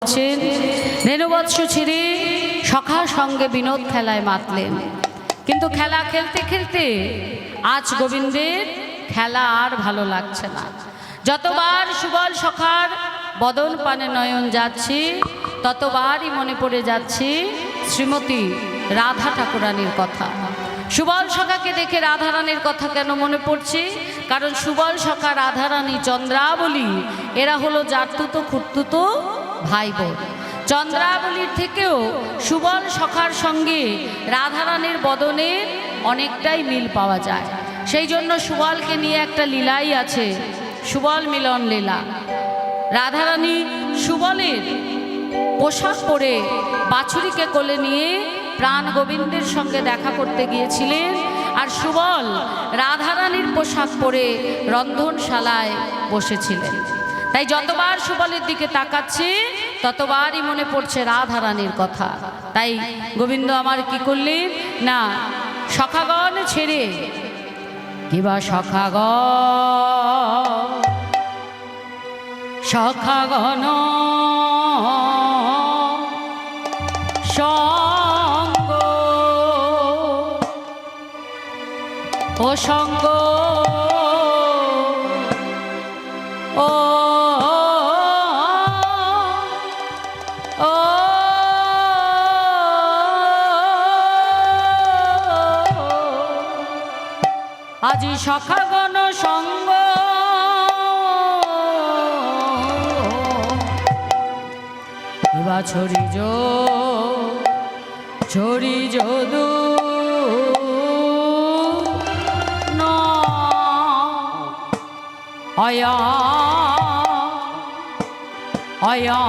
করছেন। রেণুবৎস ছেড়ে সখার সঙ্গে বিনোদ খেলায় মাতলেন, কিন্তু খেলা খেলতে খেলতে আজ গোবিন্দের খেলা আর ভালো লাগছে না। যতবার সুবল সখার বদন পানে নয়ন যাচ্ছে, ততবারই মনে পড়ে যাচ্ছে শ্রীমতী রাধা ঠাকুরানীর কথা। সুবল সখাকে দেখে রাধারানীর কথা কেন মনে পড়ছে? কারণ সুবল সখা, রাধারানী, চন্দ্রাবলী এরা হলো জাতুতো খুঁড়তুতো ভাই বোন। চন্দ্রাবলীর থেকেও সুবল সখার সঙ্গে রাধারানীর বদনের অনেকটাই মিল পাওয়া যায়। সেই জন্য সুবলকে নিয়ে একটা লীলাই আছে, সুবল মিলন লীলা। রাধারানী সুবলের পোশাক পরে বাছুরিকে কোলে নিয়ে প্রাণ গোবিন্দের সঙ্গে দেখা করতে গিয়েছিলেন, আর সুবল রাধারানীর পোশাক পরে রন্ধনশালায় বসেছিলেন। তাই যতবার সুবলের দিকে তাকাচ্ছে ততবারই মনে পড়ছে রাধারানীর কথা। তাই গোবিন্দ আমার কি করলেন না, সখাগণ ছেড়ে কিবা সখাগণ সঙ্গ ও সঙ্গ ও আজি সখাগণ সঙ্গ এবার ছড়ি যদু আয়া আয়া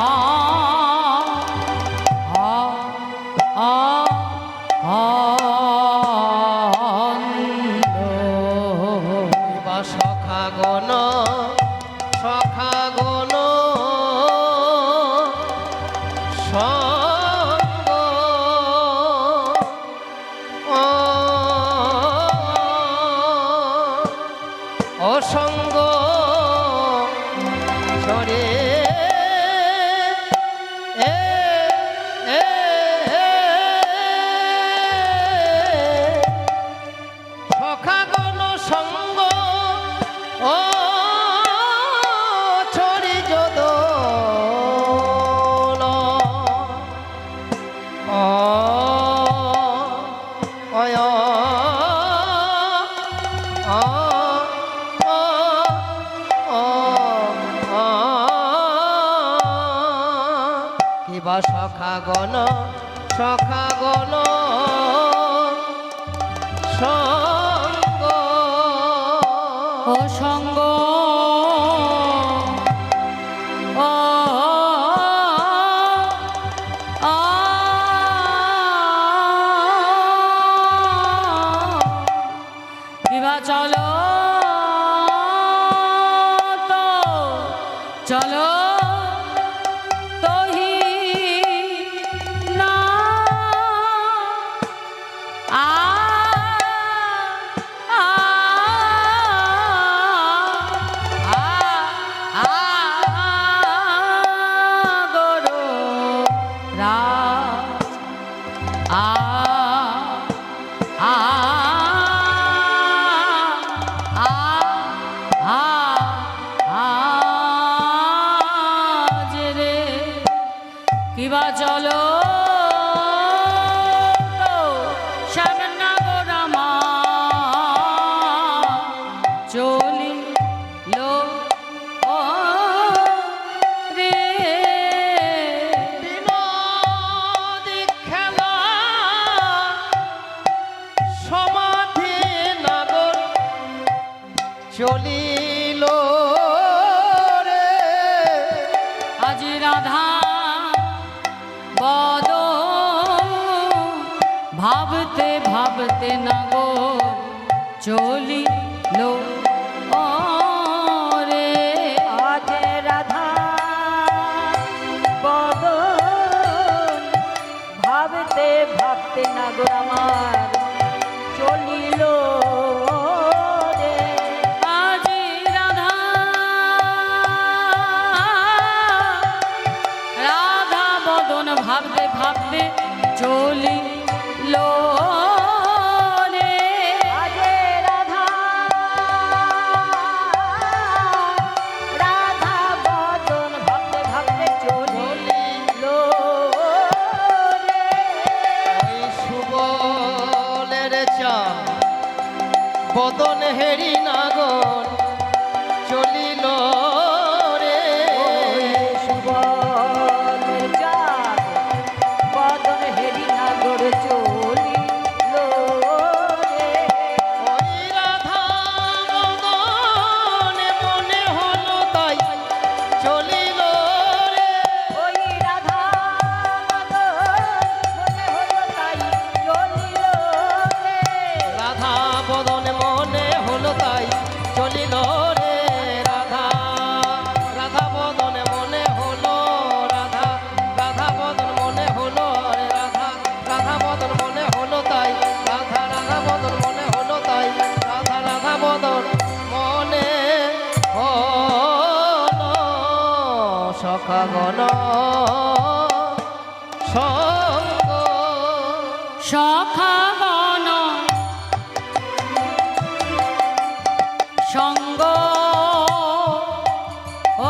সখাগণ সখাগণ সঙ্গ অসঙ্গ সরে সখাগণ সঙ্গ ও ছড়ি যদ কিবা সখাগণ সখাগণ সঙ্গ ও সঙ্গ ও বিভা চলো তো চলো তোহি না কিবা চলো শ্যামনগরামা চলিল রে বিনোদী খেলা সমাধি নগর চলিল রে আজি রাধা বদ ভাবতে ভাবতে নগো চলিল রে আজ রাধা বদন ভাবতে ভাবতে নগর আমার চলিল রে। আজি রাধা ভাবতে ভাবতে চলিল রে। আজে রাধা রাধা বদন ভাবতে ভাবতে চলিল রে। ওই সুবলের চাঁদ বদন হেরি নাগর চলিল রে। সুবলের চাঁদ বদন হেরি নাগর চলিল রে। ওই রাধা বদনে মনে হলো তাই চলিল রে। ওই রাধা মনে হলো তাই চলিল রে। রাধা বদনে মনে হলো তাই চলিল রে। রাধা রাধা বদনে মনে হলো, রাধা রাধা বদন মনে হলো রে। রাধা রাধা বদন মনে হলো তাই, রাধা রাধা বদন মনে হলো তাই, রাধা রাধা বদন মনে হলো। সখাগণ সঙ্গ সখাগণ সঙ্গ ও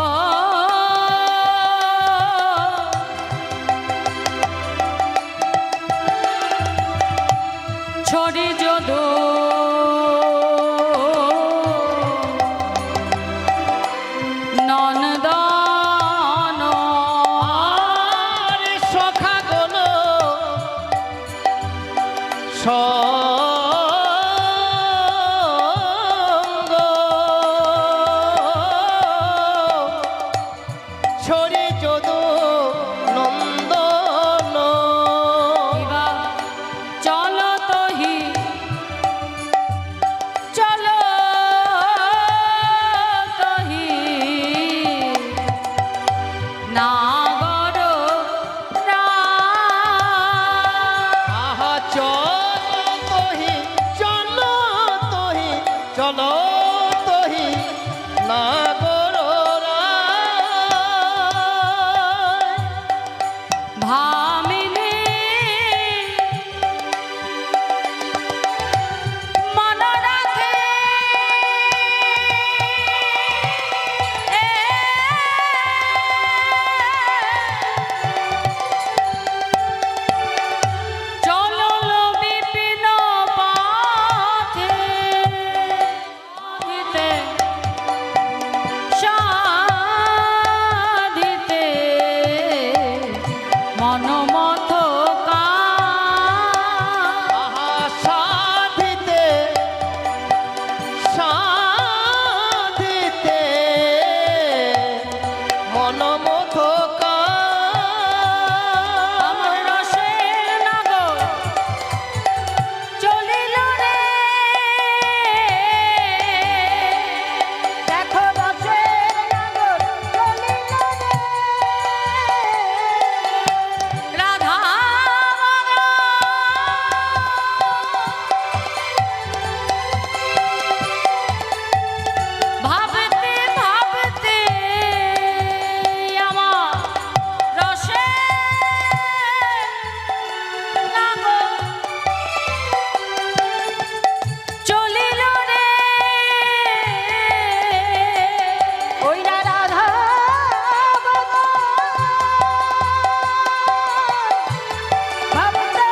ছড়ি যদু নন্দন আরে সখাগণ সঙ্গ ছড়ি যদু নন্দন। কিবা চলো তহি চলো তহি নাগর আহা চলো তহি চলো তহি চলো তহি নাগর ভামিনী মন রাখে চলো বিপিন পথে সাধিতে মনমথ আহা সাধিতে সাধিতে মনমথ আমার রসের নাগর চলিল রে। দেখো রসের নাগর চলিল রে। রাধা ভাবতে ভাবতে আমার রসের নাগর চলিল রে। ওই রাধা ভাবতে ভাবতে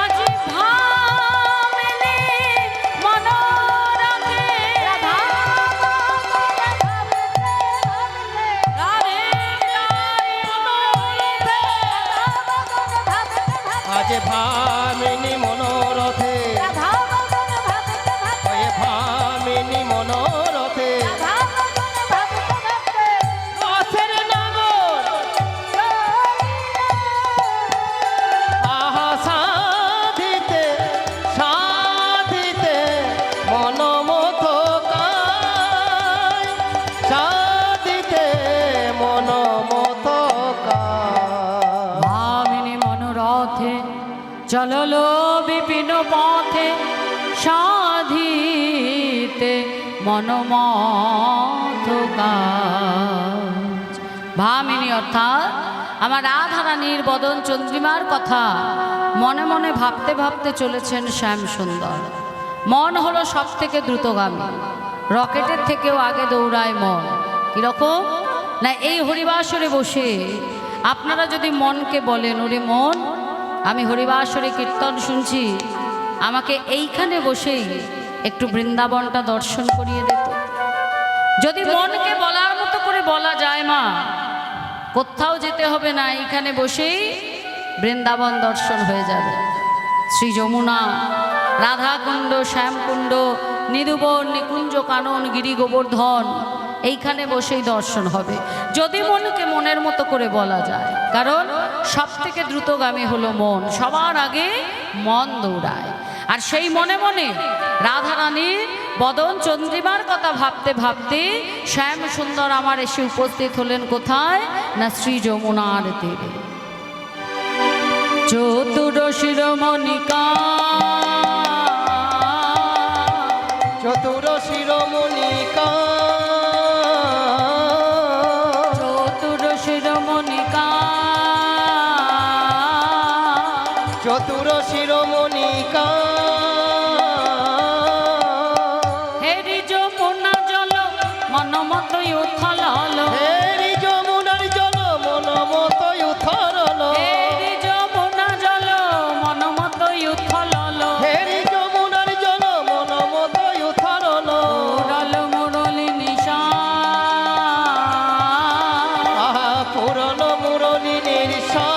আজি ভামিনী মন রাখে রাধা রাধে আজ ভামিনী মনোরথে, ওই ভামিনী মনোরথে রথের নাগর আহা সাধিতে সাধিতে মনমথ সাধিতে মনমথ ভামিনী মনোরথে চললো বিপিন পথে সাধিতে মনমথ কাজ। ভামিনী অর্থাৎ আমার রাধারানীর বদন চন্দ্রিমার কথা মনে মনে ভাবতে ভাবতে চলেছেন শ্যাম সুন্দর। মন হলো সব থেকে দ্রুতগামী, রকেটের থেকেও আগে দৌড়ায় মন। কীরকম না, এই হরিবাসরে বসে আপনারা যদি মনকে বলেন, ওরে মন আমি হরিবাসরে কীর্তন শুনছি, আমাকে এইখানে বসেই একটু বৃন্দাবনটা দর্শন করিয়ে দিত। যদি মনকে বলার মতো করে বলা যায়, মা কোথাও যেতে হবে না, এইখানে বসেই বৃন্দাবন দর্শন হয়ে যাবে। শ্রী যমুনা, রাধাকুণ্ড, শ্যামকুণ্ড, নিরুবন, নিকুঞ্জ কানন, গিরি গোবর্ধন, এইখানে বসেই দর্শন হবে যদি মনকে মনের মতো করে বলা যায়। কারণ সব থেকে দ্রুতগামী হলো মন, সবার আগে মন দৌড়ায়। আর সেই মনে মনে রাধারানীর বদন চন্দ্রিমার কথা ভাবতে ভাবতে শ্যাম সুন্দর আমার এসে উপস্থিত হলেন কোথায় না, শ্রী যমুনার তীরে। চতুর শিরোমণিকা, চতুর শিরোমণিকা, চতুর শিরোমণিকা, চতুর শিরোমণিকা, হেরি যমুনা জল মন মতই উথল হলো, হেরি যমুনার জল মন মতই উথরল, হেরি যমুনা জল মন মতই উথল হলো, হেরি যমুনার জল মন মতই উথরল, উড়াল মুরলি নিশা, আহা পুরন মুরলি নির্ষা,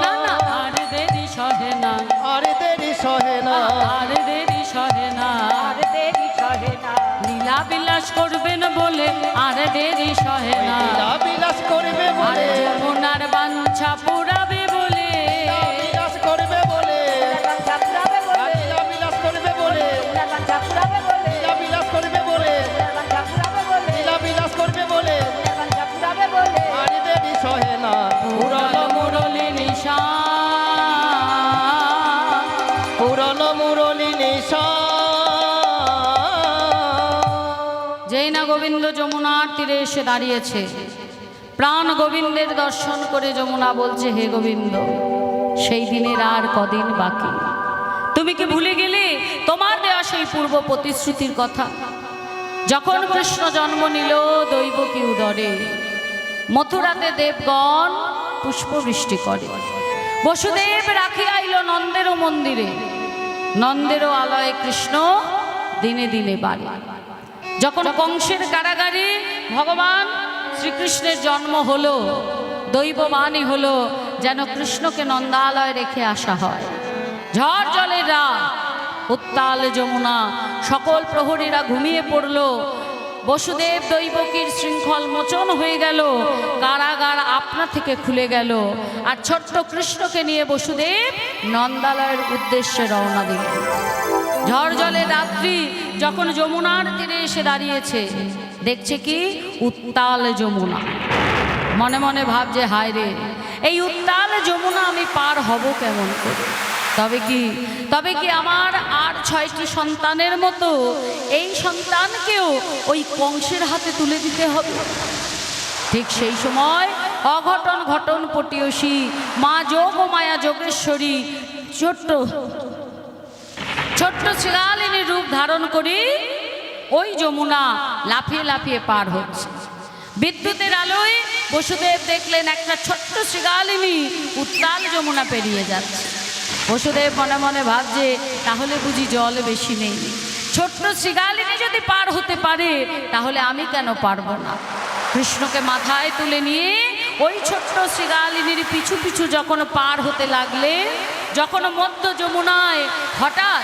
না না আর দেরি সহে না, আর দেরি সহে না, আর দেরি সহে না, আর দেরি সহে না, লীলা বিলাস করবেন বলে আর দেরি সহে না, লীলা বিলাস করবে আর বলে, যমুনার বাঞ্ছা পুরাবে বলে, লীলা বিলাস করবে বলে, বাঞ্ছা পুরাবে বলে, লীলা বিলাস করবে বলে, বাঞ্ছা পুরাবে বলে, লীলা বিলাস করবে বলে, বাঞ্ছা পুরাবে বলে, লীলা বিলাস করবে বলে, বাঞ্ছা পুরাবে বলে, আর দেরি সহে না, উড়াল মুরলি নিশা, পুরন মুরলি নিশা। যেই না গোবিন্দ যমুনার তীরে এসে দাঁড়িয়েছে, প্রাণ গোবিন্দের দর্শন করে যমুনা বলছে, হে গোবিন্দ সেই দিনের আর কদিন বাকি, তুমি কি ভুলে গেলে তোমার দেওয়া সেই পূর্ব প্রতিশ্রুতির কথা? যখন কৃষ্ণ জন্ম নিল দৈবকী উদরে, মথুরাতে দেবগণ পুষ্পবৃষ্টি করে, বসুদেব রাখিয়া আইল নন্দেরও মন্দিরে, নন্দেরও আলয়ে কৃষ্ণ দিনে দিনে বাড়ে। যখন কংসের কারাগারে ভগবান শ্রীকৃষ্ণের জন্ম হলো, দৈববাণী হলো যেন কৃষ্ণকে নন্দালয়ে রেখে আসা হয়। ঝড় জলের রাত, উত্তাল যমুনা, সকল প্রহরীরা ঘুমিয়ে পড়ল, বসুদেব দৈবকীর শৃঙ্খল মোচন হয়ে গেল, কারাগার আপনা থেকে খুলে গেল, আর ছোট্ট কৃষ্ণকে নিয়ে বসুদেব নন্দালয়ের উদ্দেশ্যে রওনা দিল। ঝড় জলের রাত্রি যখন যমুনার তীরে এসে দাঁড়িয়েছে, দেখছে কি উত্তাল যমুনা, মনে মনে ভাবছে, হায় রে এই উত্তাল যমুনা আমি পার হব কেমন করে? তবে কি আমার আর 6টি সন্তানের মতো এই সন্তানকেও ওই কংসের হাতে তুলে দিতে হবে? ঠিক সেই সময় অঘটন ঘটন পটীয়সী মা যোগ ও মায়া যোগেশ্বরী ছোট্ট শ্রীগালিনীর রূপ ধারণ করে ওই যমুনা লাফিয়ে লাফিয়ে পার হচ্ছে। বিদ্যুতের আলোয় বসুদেব দেখলেন একটা ছোট্ট শ্রীগালিনী উত্তাল যমুনা পেরিয়ে যাচ্ছে। বসুদেব মনে মনে ভাবছে, তাহলে বুঝি জল বেশি নেই, ছোট্ট শ্রীগালিনী যদি পার হতে পারে তাহলে আমি কেন পারবো না? কৃষ্ণকে মাথায় তুলে নিয়ে ওই ছোট্ট শ্রীগালিনীর পিছু পিছু যখন পার হতে লাগলে, যখন মধ্য যমুনায় হঠাৎ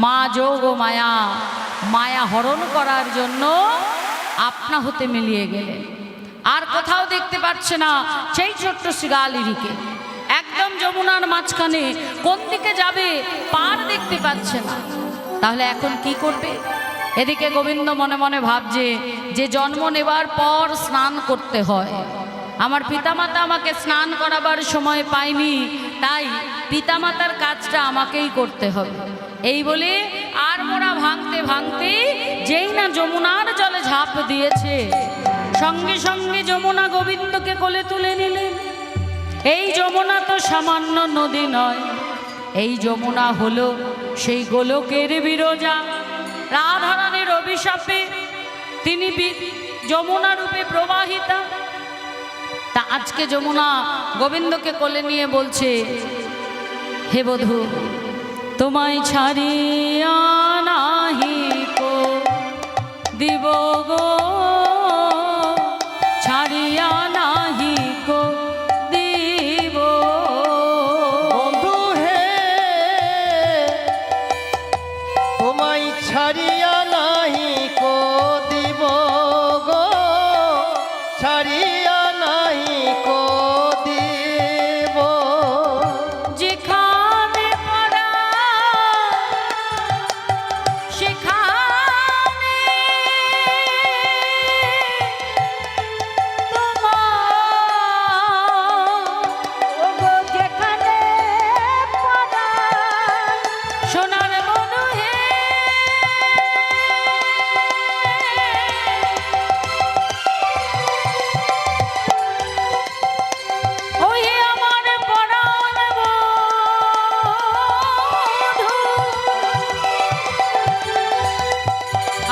মা যোগ ও মায়া হরণ করার জন্য আপনা হতে মিলিয়ে গেলেন। আর কোথাও দেখতে পাচ্ছে না সেই ছোট্ট শ্রীগালিনীকে, একদম যমুনার মাঝখানে, কোন দিকে যাবে পার দেখতে পাচ্ছে না। তাহলে এখন কি করবে? এদিকে গোবিন্দ মনে মনে ভাবছে যে জন্ম নেবার পর স্নান করতে হয়, আমার পিতামাতা আমাকে স্নান করাবার সময় পায়নি, তাই পিতামাতার কাজটা আমাকেই করতে হবে। এই বলে আর মোড়া ভাঙতে ভাঙতে যেই না যমুনার জলে ঝাঁপ দিয়েছে, সঙ্গে সঙ্গে যমুনা গোবিন্দকে কোলে তুলে নিলেন। এই যমুনা তো সামান্য নদী নয়, এই যমুনা হলো সেই গোলকের বিরজা। রাধারানীর অভিশাপে তিনি যমুনা রূপে প্রবাহিতা। তা আজকে যমুনা গোবিন্দকে কোলে নিয়ে বলছে, হে বধূ, তোমায় ছাড়িয়া নাহি কো দিব গো, ছাড়িয়া নাহি কো দিব। বন্ধু হে তোমায় ছাড়িয়া নাহি কো দিব গো, ছাড়িয়া নাহি কো দিব। যেখানে পড়া সেখানে তোমার ওগো যেখানে পরাণ সোনার বনু হে। ওই হে আমার পরাণ বধূ,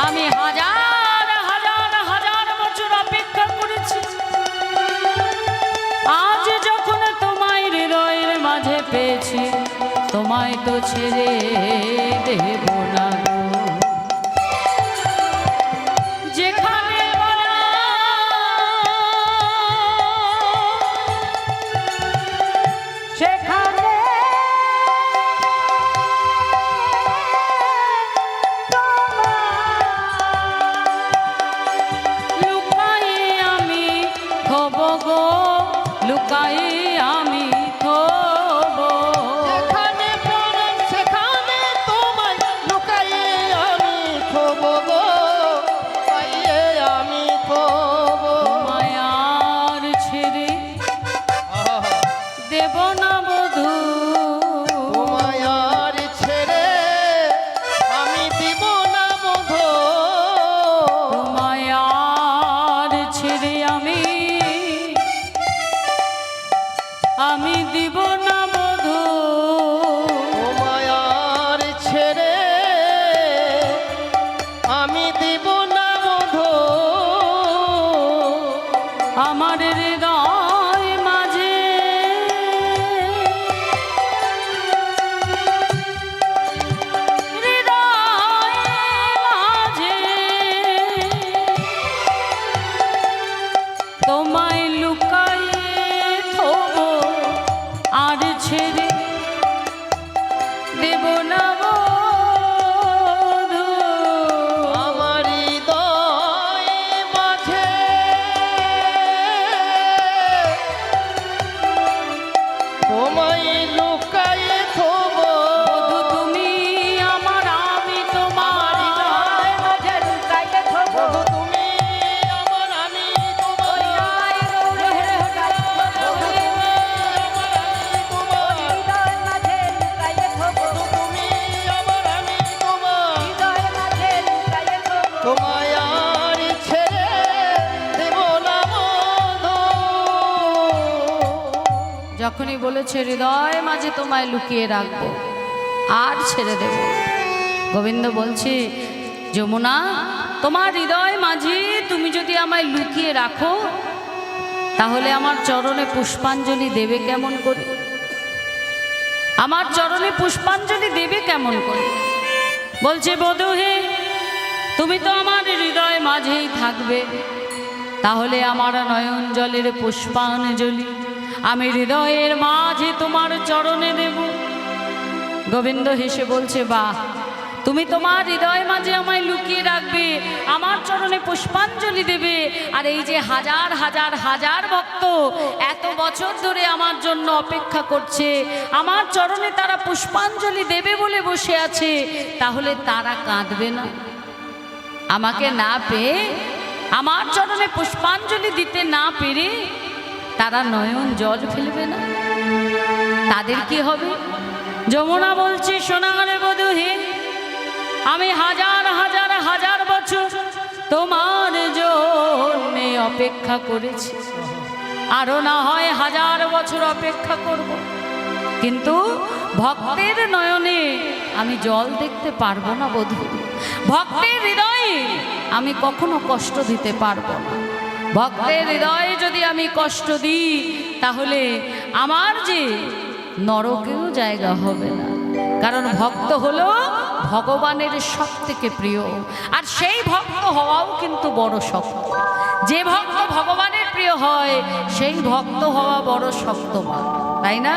আমি হাজার হাজার হাজার বছর অপেক্ষা করেছি। আজ যখন তোমায় হৃদয়ের মাঝে পেয়েছি, তোমায় তো ছেড়ে দেব না গো। যেখানে বলা সেখানে লুকাই আমি থব গো, লুকাই আমি থব। যেখানে পরাণ সেখানে তোমায় লুকাইয়ে আমি থব গো, পাইয়ে আমি থব। মায়ার ছেড়ে দেব না বধূ, তোমায় আর ছেড়ে আমি দিব না বধূ। মায়ার ছেড়ে আমি দিব না বধূ। তোমায় আর ছেড়ে আমি দিব না বধূ। আমার হৃদয় মাঝে হৃদয় মাঝে তোমায় লুকাইয়ে থব, আর ছেড়ে দেব না বধূ। আমার হৃদয় মাঝে তোমায় লুকাইয়ে থব। বধূ তুমি আমার, আমি তোমার। হৃদয় মাঝে লুকাইয়ে থব। বধূ তুমি আমার, আমি তোমার। হৃদয় গৌরে লুকাইয়ে থব। বধূ তুমি আমার, আমি তোমার। হৃদয় মাঝে লুকাইয়ে থব। বধূ তুমি আমার, আমি তোমার। হৃদয় মাঝে লুকাইয়ে থব। তোমায় আর ছেড়ে দেব না বধূ। যখনই বলেছে হৃদয় মাঝে তোমায় লুকিয়ে রাখবো আর ছেড়ে দেব, গোবিন্দ বলছে, যমুনা, তোমার হৃদয় মাঝে তুমি যদি আমায় লুকিয়ে রাখো, তাহলে আমার চরণে পুষ্পাঞ্জলি দেবে কেমন করে? আমার চরণে পুষ্পাঞ্জলি দেবে কেমন করে? বলছে, বধূ হে, তুমি তো আমার হৃদয় মাঝেই থাকবে, তাহলে আমার নয়ন জলের পুষ্পাঞ্জলি আমি হৃদয়ের মাঝে তোমার চরণে দেব। গোবিন্দ হেসে বলছে, বাহ, তুমি তোমার হৃদয় মাঝে আমায় লুকিয়ে রাখবে, আমার চরণে পুষ্পাঞ্জলি দেবে, আর এই যে হাজার হাজার হাজার ভক্ত এত বছর ধরে আমার জন্য অপেক্ষা করছে, আমার চরণে তারা পুষ্পাঞ্জলি দেবে বলে বসে আছে, তাহলে তারা কাঁদবে না? আমাকে না পেয়ে, আমার চরণে পুষ্পাঞ্জলি দিতে না পেরে তারা নয়ন জল ফেলবে না? তাদের কি হবে? যমুনা বলছে, সোনারে বধূ হে, আমি হাজার হাজার হাজার বছর তোমার জন্যে অপেক্ষা করেছি, আরো না হয় 1000 বছর অপেক্ষা করব, কিন্তু ভক্তের নয়নে আমি জল দেখতে পারবো না বধূ। ভক্তের হৃদয়ে আমি কখনো কষ্ট দিতে পারবো না। ভক্তের হৃদয়ে যদি আমি কষ্ট দিই তাহলে আমার যে নরকেও জায়গা হবে না, কারণ ভক্ত হলো ভগবানের সব থেকে প্রিয়, আর সেই ভক্ত হওয়াও কিন্তু বড় শক্ত। যে ভক্ত ভগবানের প্রিয় হয় সেই ভক্ত হওয়া বড় শক্তমান, তাই না?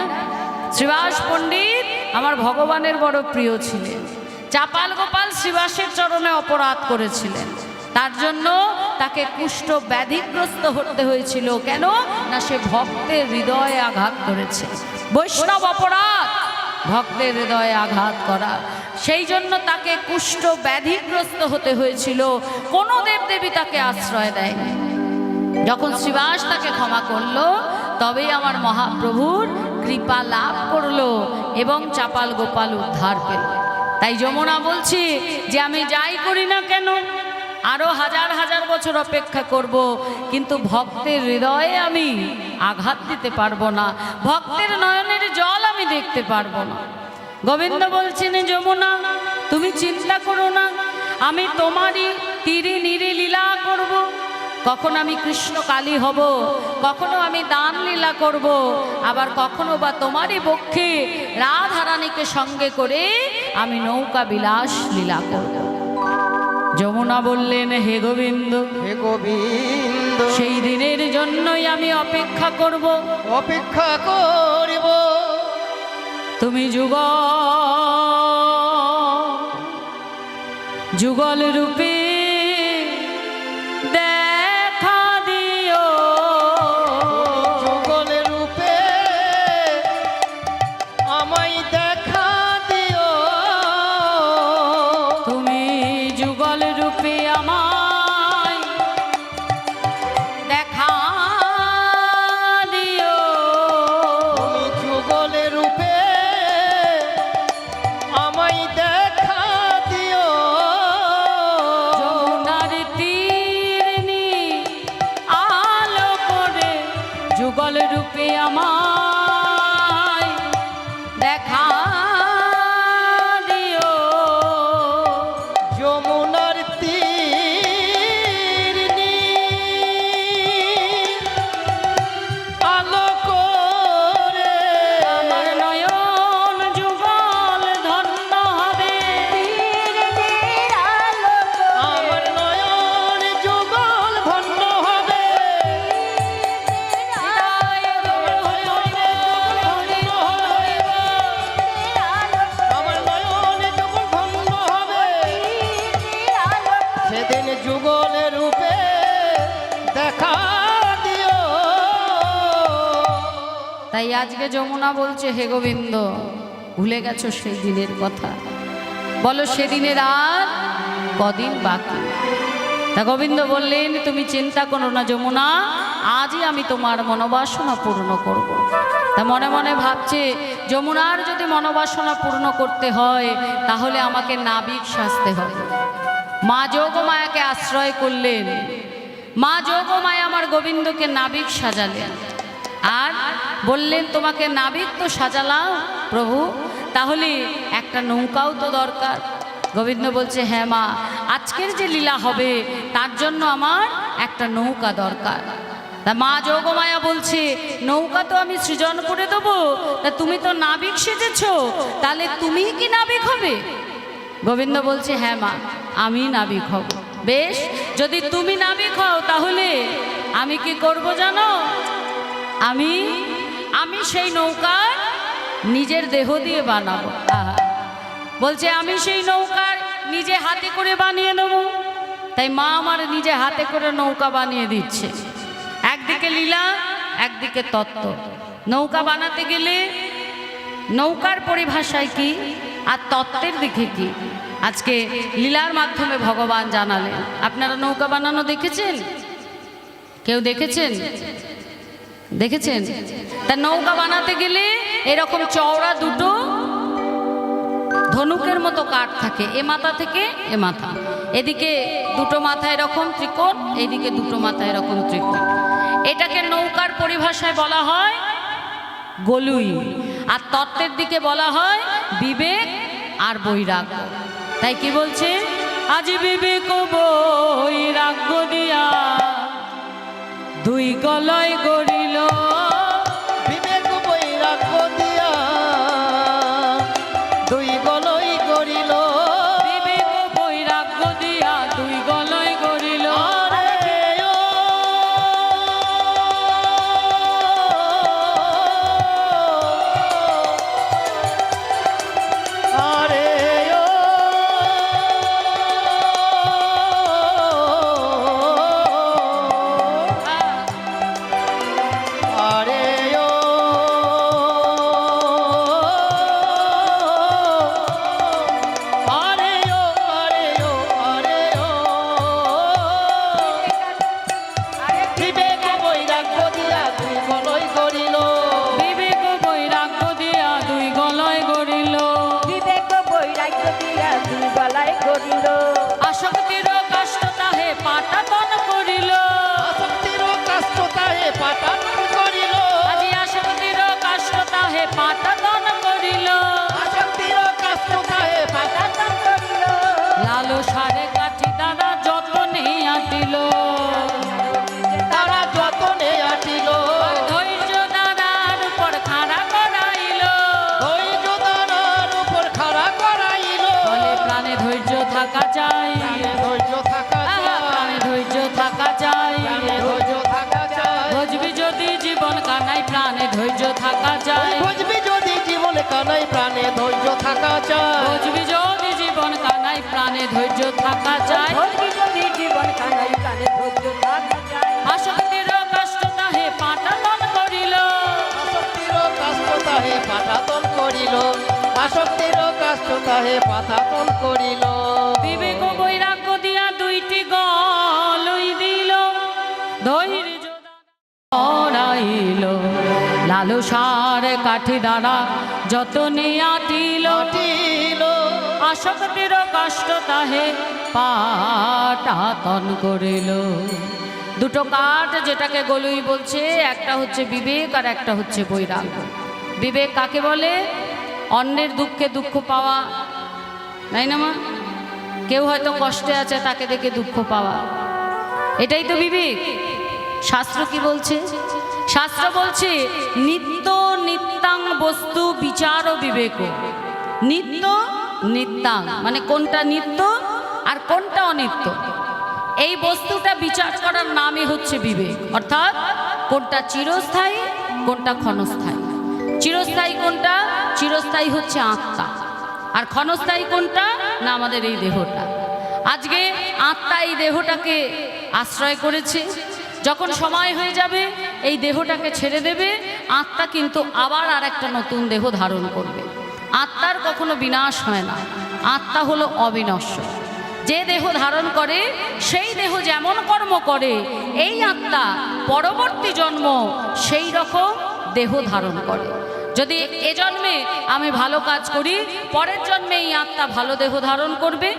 শ্রীবাস পণ্ডিত আমার ভগবানের বড় প্রিয় ছিলেন। চাপাল গোপাল শ্রীবাসের চরণে অপরাধ করেছিলেন, তার জন্য তাকে কুষ্ঠ ব্যাধিগ্রস্ত হতে হয়েছিল। কেন না, সে ভক্তের হৃদয়ে আঘাত করেছে। বৈষ্ণব অপরাধ ভক্তের হৃদয়ে আঘাত করা, সেই জন্য তাকে কুষ্ঠ ব্যাধিগ্রস্ত হতে হয়েছিল। কোনো দেবদেবী তাকে আশ্রয় দেয়নি। যখন শ্রীবাস তাকে ক্ষমা করলো তবেই আমার মহাপ্রভুর কৃপা লাভ করলো এবং চাপাল গোপাল উদ্ধার পেল। তাই যমুনা বলছি যে আমি যাই করি না কেন আরো 1000 বছর অপেক্ষা করব, কিন্তু ভক্তের হৃদয়ে আমি আঘাত দিতে পারবো না, ভক্তের নয়নের জল আমি দেখতে পারবো না। গোবিন্দ বলছেন, যমুনা তুমি চিন্তা করো না, আমি তোমারই তীরে নীরে লীলা করব। কখনো আমি কৃষ্ণ কালী হব, কখনো আমি দান লীলা করব, আবার কখনো বা তোমারই পক্ষে রাধারানীকে সঙ্গে করে আমি নৌকা বিলাস লীলা করব। যমুনা বললেন, হে গোবিন্দ, হে গোবিন্দ, সেই দিনের জন্যই আমি অপেক্ষা করব, অপেক্ষা করিব। তুমি যুগল রূপে দেখা দিও, যুগল রূপে আমায় দেখা দিও। তুমি যুগল রূপে আমায় দেখা দিও, তুমি যুগল রূপে আমায় দেখা দিও। যমুনার তীরে আলো করে যুগল রূপে আমায় দেখা দিও। যমুনার তীর আলো করে আমার নয়ন যুগল ধন্য হবে, আমার নয়ন যুগল ধন্য হবে। হৃদয় হরি হরি হরি হরি আমার নয়ন যুগল ধন্য হবে। সেদিন যুগল রূপে দেখা দিও। তাই আজকে যমুনা বলছে, হে গোবিন্দ, ভুলে গেছো সেই দিনের কথা? বলো সেদিনের আর কদিন বাকি? তা গোবিন্দ বললেন, তুমি চিন্তা করো না যমুনা, আজই আমি তোমার মনোবাসনা পূর্ণ করব। তা মনে মনে ভাবছে, যমুনার যদি মনোবাসনা পূর্ণ করতে হয় তাহলে আমাকে নাবিক সাজতে হবে। মা যোগমায়াকে আশ্রয় করলেন, মা যোগমায়া আমার গোবিন্দকে নাবিক সাজালেন আর বললেন, তোমাকে নাবিক তো সাজালাম প্রভু, তাহলে একটা নৌকাও তো দরকার। গোবিন্দ বলছে, হ্যাঁ মা, আজকের যে লীলা হবে তার জন্য আমার একটা নৌকা দরকার। তা মা যোগমায়া বলছে, নৌকা তো আমি সৃজন করে দেবো, তা তুমি তো নাবিক সেজেছো, তাহলে তুমি কি নাবিক হবে? গোবিন্দ বলছে, হ্যাঁ মা, আমি নাবিক হব। বেশ, যদি তুমি নাবিক হও তাহলে আমি কি করব জানো? আমি সেই নৌকা নিজের দেহ দিয়ে বানাবো। আহা, বলছে আমি সেই নৌকার নিজে হাতে করে বানিয়ে দেবো। তাই মা আমার নিজে হাতে করে নৌকা বানিয়ে দিচ্ছে। একদিকে লীলা, একদিকে তত্ত্ব। নৌকা বানাতে গেলে নৌকার পরিভাষায় কি আর তত্ত্বের দিকে কি, আজকে লীলার মাধ্যমে ভগবান জানালেন। আপনারা নৌকা বানানো দেখেছেন? কেউ দেখেছেন? দেখেছেন? তা নৌকা বানাতে গেলে এরকম চওড়া দুটো ধনুকের মতো কাঠ থাকে, এ মাথা থেকে এ মাথা, এদিকে দুটো মাথা এরকম ত্রিকোণ, এদিকে দুটো মাথা এরকম ত্রিকোণ। এটাকে নৌকার পরিভাষায় বলা হয় গলুই, আর তত্ত্বের দিকে বলা হয় বিবেক আর বৈরাগ্য। তাই কি বলছে, আজি বিবেক বৈরাগ্য দিয়া দুই গলয় গড়িল, বিবেক বৈরাগ্য দিয়া দুই গলই করিল। বিবেক বৈরাগ্য দিয়া দুই গলয় গড়িল। আরে ও, আরে ও, আরে ও, আরে ও, আরে ও, বিবেক বৈরাগ্য দিয়া দুই গলই করিল। বিবেক বৈরাগ্য দিয়া দুই গলয় গড়িল। বিবেক বৈরাগ্য দিয়া দুই গলায় গড়িল। আসক্তির কাষ্ট তাহে পাটাতন করিল, আসক্তির কাষ্ট তাহে পাটাতন করিল। আজি আসক্তির কাষ্ট তাহে পাটাতন করিল। আসক্তির কাষ্ট তাহে পাটাতন করিল। লালো সারে কাঠি দাদা যতনে আটিল, তারা যতনে আটিল। ধৈর্য দাদার উপর খাড়া করাইল। ধৈর্য দানার উপর খাড়া করাইল। বলে প্রাণে ধৈর্য থাকা চাই, ধৈর্য থাকা আহা, প্রাণে ধৈর্য থাকা চাই। ধৈর্য থাকা চাই। বুঝবি যদি জীবন কানাই প্রাণে ধৈর্য থাকা চাই। বুঝবি যদি জীবন কানাই প্রাণে ধৈর্য থাকা চাই। বুঝবি যদি জীবন কানাই প্রাণে ধৈর্য থাকা চাই। ধর্মী যদি জীবন কানাই প্রাণে ধৈর্য থাকা যায়। আসক্তির কষ্ট তাহে পাটাতন করিল, আসক্তির কাষ্ট তাহে পাটাতন করিল। আসক্তির কাষ্ট তাহে পাটাতন করিল। বিবেক বৈরাগ্য দিয়া দুইটি গলই দিল, ধৈর্য দাঁড়াইল। লালসার কাঠি দ্বারা যতনে আটিল, আটিল। আসক্তির কষ্ট তাহে পাটাতন করিল। দুটো কাঠ যেটাকে গলুই বলছে, একটা হচ্ছে বিবেক আর একটা হচ্ছে বৈরাগ্য। বিবেক কাকে বলে? অন্যের দুঃখে দুঃখ পাওয়া, তাই না মা? কেউ হয়তো কষ্টে আছে, তাকে দেখে দুঃখ পাওয়া, এটাই তো বিবেক। শাস্ত্র কি বলছে? শাস্ত্র বলছে নিত্য নিত্যাং বস্তু বিচার ও বিবেক। নিত্য নিত্যাং মানে কোনটা নিত্য আর কোনটা অনিত্য, এই বস্তুটা বিচার করার নামই হচ্ছে বিবেক। অর্থাৎ কোনটা চিরস্থায়ী, কোনটা ক্ষণস্থায়ী। চিরস্থায়ী কোনটা? চিরস্থায়ী হচ্ছে আত্মা। আর ক্ষণস্থায়ী কোনটা? না আমাদের এই দেহটা। আজকে আত্মা এই দেহটাকে আশ্রয় করেছে, যখন সময় হয়ে যাবে এই দেহটাকে ছেড়ে দেবে, আত্মা কিন্তু আবার আর একটা নতুন দেহ ধারণ করবে। আত্মার কখনো বিনাশ হয় না, আত্মা হলো অবিনশ্বর। যে দেহ ধারণ করে সেই দেহ যেমন কর্ম করে, এই আত্মা পরবর্তী জন্ম সেই রকম দেহ ধারণ করে। যদি এ জন্মে আমি ভালো কাজ করি, পরের জন্মে এই আত্মা ভালো দেহ ধারণ করবে।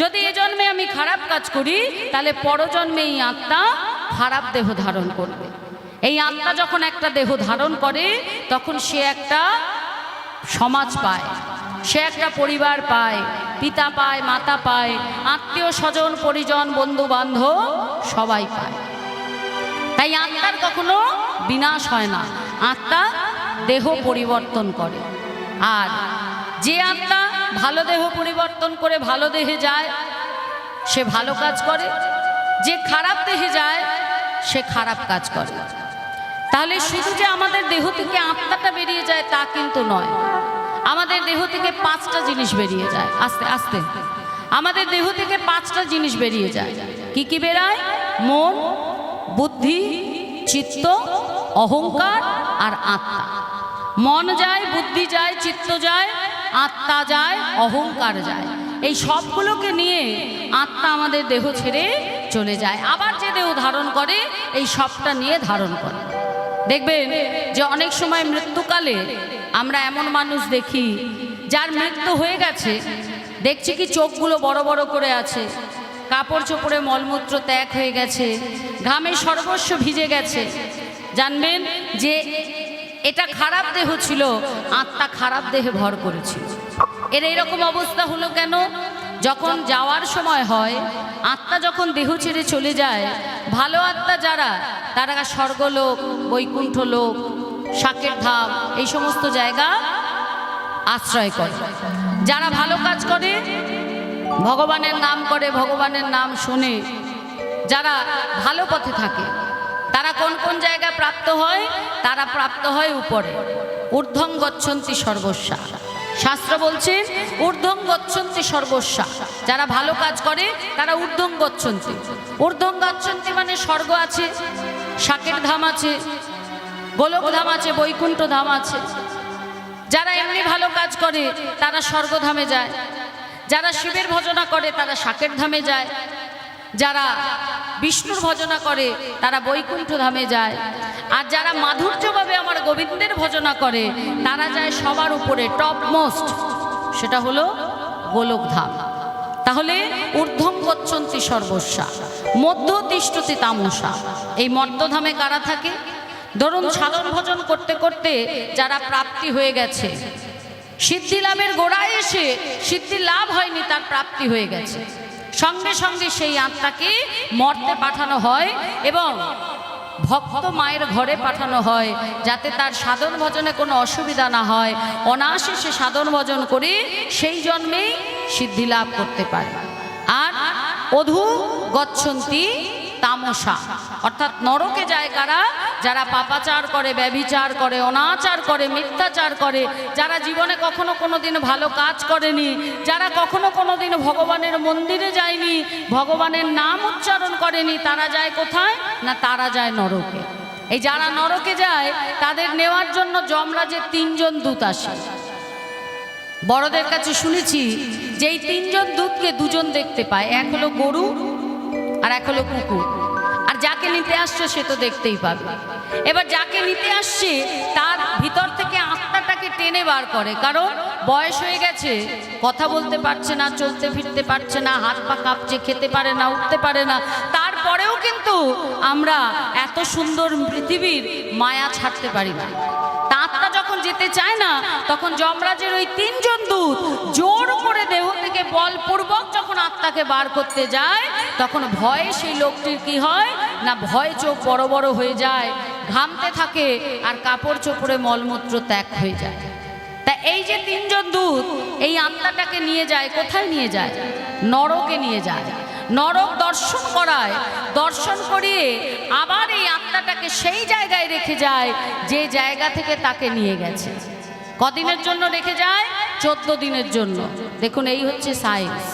যদি এ জন্মে আমি খারাপ কাজ করি, তাহলে পরজন্মে এই আত্মা খারাপ দেহ ধারণ করবে। এই আত্মা যখন একটা দেহ ধারণ করে, তখন সে একটা সমাজ পায়, সে একটা পরিবার পায়, পিতা পায়, মাতা পায়, আত্মীয় স্বজন পরিজন বন্ধু বান্ধব সবাই পায়। তাই আত্মার কখনো বিনাশ হয় না, আত্মা দেহ পরিবর্তন করে। আর যে আত্মা ভালো দেহ পরিবর্তন করে ভালো দেহে যায়, সে ভালো কাজ করে। যে খারাপ দেহে যায়, সে খারাপ কাজ করে। তাহলে শুধু যে আমাদের দেহ থেকে আত্মাটা বেরিয়ে যায় তা কিন্তু নয়, আমাদের দেহ থেকে 5টা জিনিস বেরিয়ে যায়। আস্তে আস্তে আমাদের দেহ থেকে 5টা জিনিস বেরিয়ে যায়। কি কি বেরায়? মন, বুদ্ধি, চিত্ত, অহংকার আর আত্মা। মন যায়, বুদ্ধি যায়, চিত্ত যায়, আত্মা যায়, অহংকার যায়। এই সবগুলোকে নিয়ে আত্মা আমাদের দেহ ছেড়ে চলে যায়। আবার যে দেহ ধারণ করে, এই সবটা নিয়ে ধারণ করে। দেখবেন যে অনেক সময় মৃত্যুকালে আমরা এমন মানুষ দেখি যার মৃত্যু হয়ে গেছে, দেখছি কি চোখগুলো বড় বড় করে আছে, কাপড় চোপড়ে মলমূত্র ত্যাগ হয়ে গেছে, ঘামে সর্বস্ব ভিজে গেছে, জানবেন যে এটা খারাপ দেহ ছিল, আত্মা খারাপ দেহে ভর করেছিল। এর এইরকম অবস্থা হলো কেন? যখন যাওয়ার সময় হয়, আত্মা যখন দেহ ছেড়ে চলে যায়, ভালো আত্মা যারা, তারা স্বর্গলোক, বৈকুণ্ঠ লোক, শাকের ধাম, এই সমস্ত জায়গা আশ্রয় করে। যারা ভালো কাজ করে, ভগবানের নাম করে, ভগবানের নাম শোনে, যারা ভালো পথে থাকে, তারা কোন কোন জায়গায় প্রাপ্ত হয়? তারা প্রাপ্ত হয় উপরে, ঊর্ধ্বং গচ্ছন্তি সর্বস্যা। শাস্ত্র বলছেন ঊর্ধ্বং গচ্ছন্তি সর্বস্যা। যারা ভালো কাজ করে তারা ঊর্ধ্বং গচ্ছন্তি। ঊর্ধ্বং গচ্ছন্তি মানে স্বর্গ আছে, শাকের ধাম আছে, গোলক ধাম আছে, বৈকুণ্ঠ ধাম আছে। যারা এমনি ভালো কাজ করে তারা স্বর্গধামে যায়, যারা শিবের ভজনা করে তারা শাকের ধামে যায়, যারা বিষ্ণুর ভজনা করে তারা বৈকুণ্ঠ ধামে যায়, আর যারা মাধুর্যভাবে আমার গোবিন্দের ভজনা করে তারা যায় সবার উপরে, টপ মোস্ট, সেটা হলো গোলক ধাম। তাহলে ঊর্ধ্বং গচ্ছন্তি সর্বস্যা, মধ্য তিষ্ঠতি তামসা। এই মর্তধামে কারা থাকে? ধরুন সাধন ভজন করতে করতে যারা প্রাপ্তি হয়ে গেছে, সিদ্ধি লাভের গোড়ায় এসে সিদ্ধি লাভ হয়নি, তার প্রাপ্তি হয়ে গেছে, সঙ্গে সঙ্গে সেই আত্মাকে মর্তে পাঠানো হয় এবং ভক্ত মায়ের ঘরে পাঠানো হয়, যাতে তার সাধন ভজনে কোনো অসুবিধা না হয়, অনায়াসে সে সাধন ভজন করে সেই জন্মেই সিদ্ধি লাভ করতে পারে। আর অধু গচ্ছন্তি তামসা, অর্থাৎ নরকে যায় কারা? যারা পাপাচার করে, ব্যভিচার করে, অনাচার করে, মিথ্যাচার করে, যারা জীবনে কখনো কোনো দিন ভালো কাজ করেনি, যারা কখনো কোনো দিন ভগবানের মন্দিরে যায়নি, ভগবানের নাম উচ্চারণ করেনি, তারা যায় কোথায়? না, তারা যায় নরকে। এই যারা নরকে যায় তাদের নেওয়ার জন্য যমরাজের 3 জন দূত আসে। বড়দের কাছে শুনেছি যে এই 3 জন দূতকে 2 জন দেখতে পায়, এক হলো গরু আর এক হলো কুকুর। আর যাকে নিতে আসছে সে তো দেখতেই পাবে। এবার যাকে নিতে আসছে তার ভিতর থেকে আত্মাটাকে টেনে বার করে, কারণ বয়স হয়ে গেছে, কথা বলতে পারছে না, চলতে ফিরতে পারছে না, হাত পা কাঁপছে, খেতে পারে না, উঠতে পারে না। তারপরেও কিন্তু আমরা এত সুন্দর পৃথিবীর মায়া ছাড়তে পারি না। আত্মা যখন যেতে চায় না, তখন যমরাজের ওই 3 জন দূত জোর করে দেহ থেকে বলপূর্বক যখন আত্মাকে বার করতে যায়, তখন ভয়ে সেই লোকটির কি হয় না, ভয়ে চোখ বড় বড় হয়ে যায়, ঘামতে থাকে, আর কাপড় চোপড়ে মলমূত্র ত্যাগ হয়ে যায়। তা এই যে 3 জন দূত এই আত্মাটাকে নিয়ে যায়, কোথায় নিয়ে যায়? নরকে নিয়ে যায়। নরক দর্শন করায়, দর্শন করিয়ে আবার এই আত্মাটাকে সেই জায়গায় রেখে যায় যে জায়গা থেকে তাকে নিয়ে গেছে। কদিনের জন্য রেখে যায়? 14 দিনের জন্য। দেখুন, এই হচ্ছে সায়েন্স।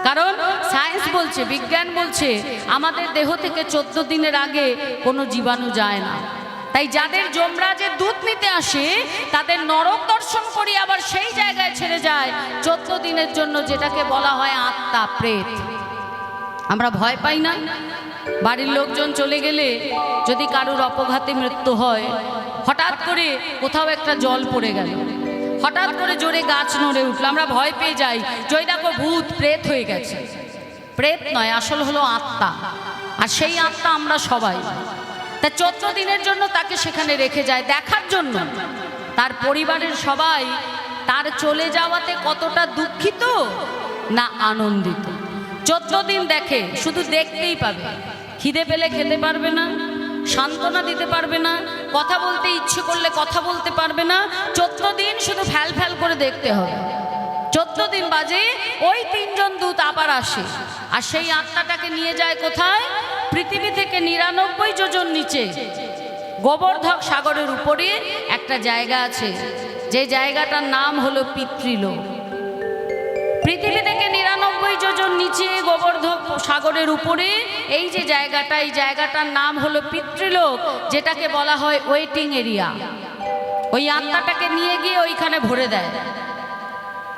কারণ সায়েন্স বলছে, বিজ্ঞান বলছে আমাদের দেহ থেকে 14 দিনের আগে কোনো জীবাণু যায় না। তাই যাদের যমরাজের দূত নিতে আসে তাদের নরক দর্শন করি আবার সেই জায়গায় ছেড়ে যায় 14 দিনের জন্য, যেটাকে বলা হয় আত্মা, প্রেত। আমরা ভয় পাই না? বাড়ির লোকজন চলে গেলে যদি কারুর অপঘাতে মৃত্যু হয়, হঠাৎ করে কোথাও একটা জল পড়ে গেল, হঠাৎ করে জোরে গাছ নড়ে উঠলো, আমরা ভয় পেয়ে যাই, জয় দেখো ভূত প্রেত হয়ে গেছে। প্রেত নয়, আসল হলো আত্মা, আর সেই আত্মা আমরা সবাই। তা 14 দিনের জন্য তাকে সেখানে রেখে যায় দেখার জন্য। তার পরিবারের সবাই তার চলে যাওয়াতে কতটা দুঃখিত না আনন্দিত। 14 দিন দেখে, শুধু দেখতেই পাবে, খিদে পেলে খেতে পারবে না, সান্ত্বনা দিতে পারবে না, কথা বলতে ইচ্ছে করলে কথা বলতে পারবে না। 14 দিন শুধু ফ্যাল ফ্যাল করে দেখতে হবে। 14 দিন বাজে ওই 3 জন দূত আবার আসে, আর সেই আত্মাটাকে নিয়ে যায় কোথায়? পৃথিবী থেকে 99 যোজন নিচে গোবর্ধক সাগরের উপরে একটা জায়গা আছে, যে জায়গাটার নাম হলো পিতৃলোক। পৃথিবী থেকে 99 যোজন নিচে গোবর্ধক সাগরের উপরে এই যে জায়গাটা, এই জায়গাটার নাম হলো পিতৃলোক, যেটাকে বলা হয় ওয়েটিং এরিয়া। ওই আত্মাটাকে নিয়ে গিয়ে ওইখানে ভরে দেয়।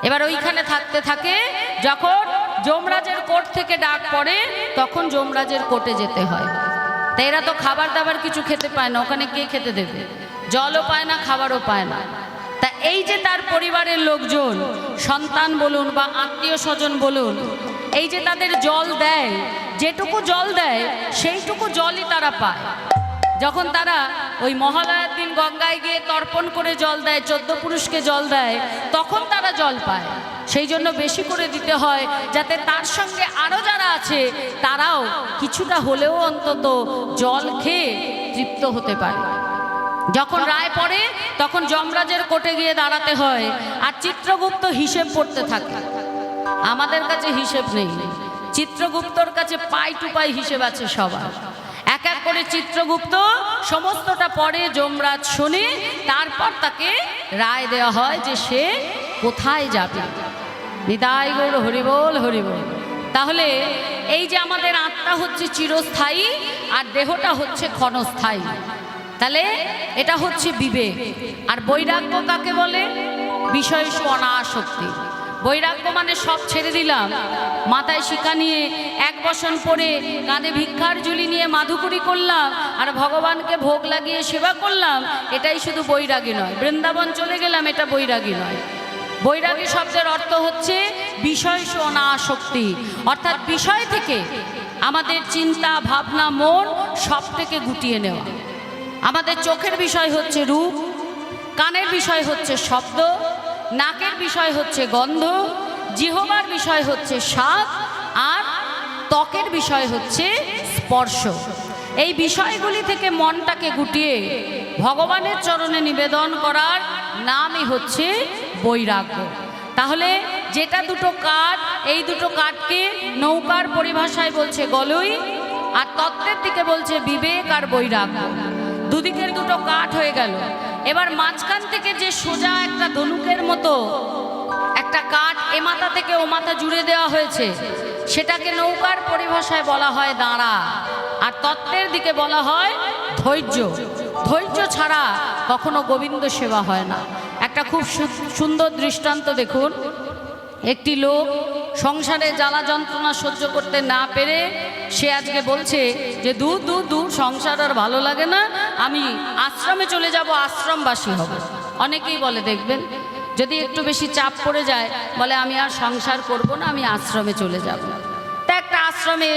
এবার ওইখানে থাকতে থাকে, যখন যমরাজের কোর্ট থেকে ডাক পড়ে তখন যমরাজের কোর্টে যেতে হয়। তা এরা তো খাবার দাবার কিছু খেতে পায় না, ওখানে কে খেতে দেবে? জলও পায় না, খাবারও পায় না। তা এই যে তার পরিবারের লোকজন, সন্তান বলুন বা আত্মীয় স্বজন বলুন, এই যে তাদের জল দেয়, যেটুকু জল দেয় সেইটুকু জলই তারা পায়। যখন তারা ওই মহালয়ার দিন গঙ্গায় গিয়ে তর্পণ করে জল দেয়, 14 পুরুষকে জল দেয়, তখন তারা জল পায়। সেই জন্য বেশি করে দিতে হয়, যাতে তার সঙ্গে আরও যারা আছে তারাও কিছুটা হলেও অন্তত জল খেয়ে তৃপ্ত হতে পারে। যখন রায় পড়ে তখন যমরাজের কোর্টে গিয়ে দাঁড়াতে হয়, আর চিত্রগুপ্ত হিসেব পড়তে থাকে। আমাদের কাছে হিসেব নেই, চিত্রগুপ্তর কাছে পাই টু পাই হিসেব আছে সবার। এক এক করে চিত্রগুপ্ত সমস্তটা পড়ে, যমরাজ শোনে, তারপর তাকে রায় দেওয়া হয় যে সে কোথায় যাবে। নিতাই গৌর হরিবোল হরিবোল। তাহলে এই যে আমাদের আত্মা হচ্ছে চিরস্থায়ী আর দেহটা হচ্ছে ক্ষণস্থায়ী, তাহলে এটা হচ্ছে বিবেক। আর বৈরাগ্য কাকে বলে? বিষয় অনাসক্তি। বৈরাগ্য মানে সব ছেড়ে দিলাম, মাথায় শিকা নিয়ে 1 বসন পরে কাঁধে ভিক্ষার ঝুলি নিয়ে মাধুকরী করলাম আর ভগবানকে ভোগ লাগিয়ে সেবা করলাম, এটাই শুধু বৈরাগী নয়। বৃন্দাবন চলে গেলাম, এটা বৈরাগী নয়। বৈরাগী শব্দের অর্থ হচ্ছে বিষয় অনাসক্তি, অর্থাৎ বিষয় থেকে আমাদের চিন্তা ভাবনা মন সব থেকে গুটিয়ে নেওয়া। আমাদের চোখের বিষয় হচ্ছে রূপ, কানের বিষয় হচ্ছে শব্দ, নাকের বিষয় হচ্ছে গন্ধ, জিহ্বার বিষয় হচ্ছে স্বাদ, আর ত্বকের বিষয় হচ্ছে স্পর্শ। এই বিষয়গুলি থেকে মনটাকে গুটিয়ে ভগবানের চরণে নিবেদন করার নামই হচ্ছে বৈরাগ্য। তাহলে যেটা দুটো কাঠ, এই দুটো কাঠকে নৌকার পরিভাষায় বলছে গলই, আর তত্ত্বের দিকে বলছে বিবেক আর বৈরাগ্য। দুদিকের দুটো কাঠ হয়ে গেল। এবার মাঝখান থেকে যে সোজা একটা ধনুকের মতো একটা কাঠ এ মাথা থেকে ও মাথা জুড়ে দেওয়া হয়েছে, সেটাকে নৌকার পরিভাষায় বলা হয় দাঁড়া, আর তত্ত্বের দিকে বলা হয় ধৈর্য। ধৈর্য ছাড়া কখনো গোবিন্দ সেবা হয় না। একটা খুব সুন্দর দৃষ্টান্ত দেখুন। একটি লোক সংসারে জ্বালা যন্ত্রণা সহ্য করতে না পেরে সে আজকে বলছে যে দূর দূর দূর সংসার আর ভালো লাগে না, আমি আশ্রমে চলে যাব, আশ্রমবাসী হব। অনেকেই বলে, দেখবেন যদি একটু বেশি চাপ পড়ে যায়, বলে আমি আর সংসার করব না, আমি আশ্রমে চলে যাব। তা একটা আশ্রমে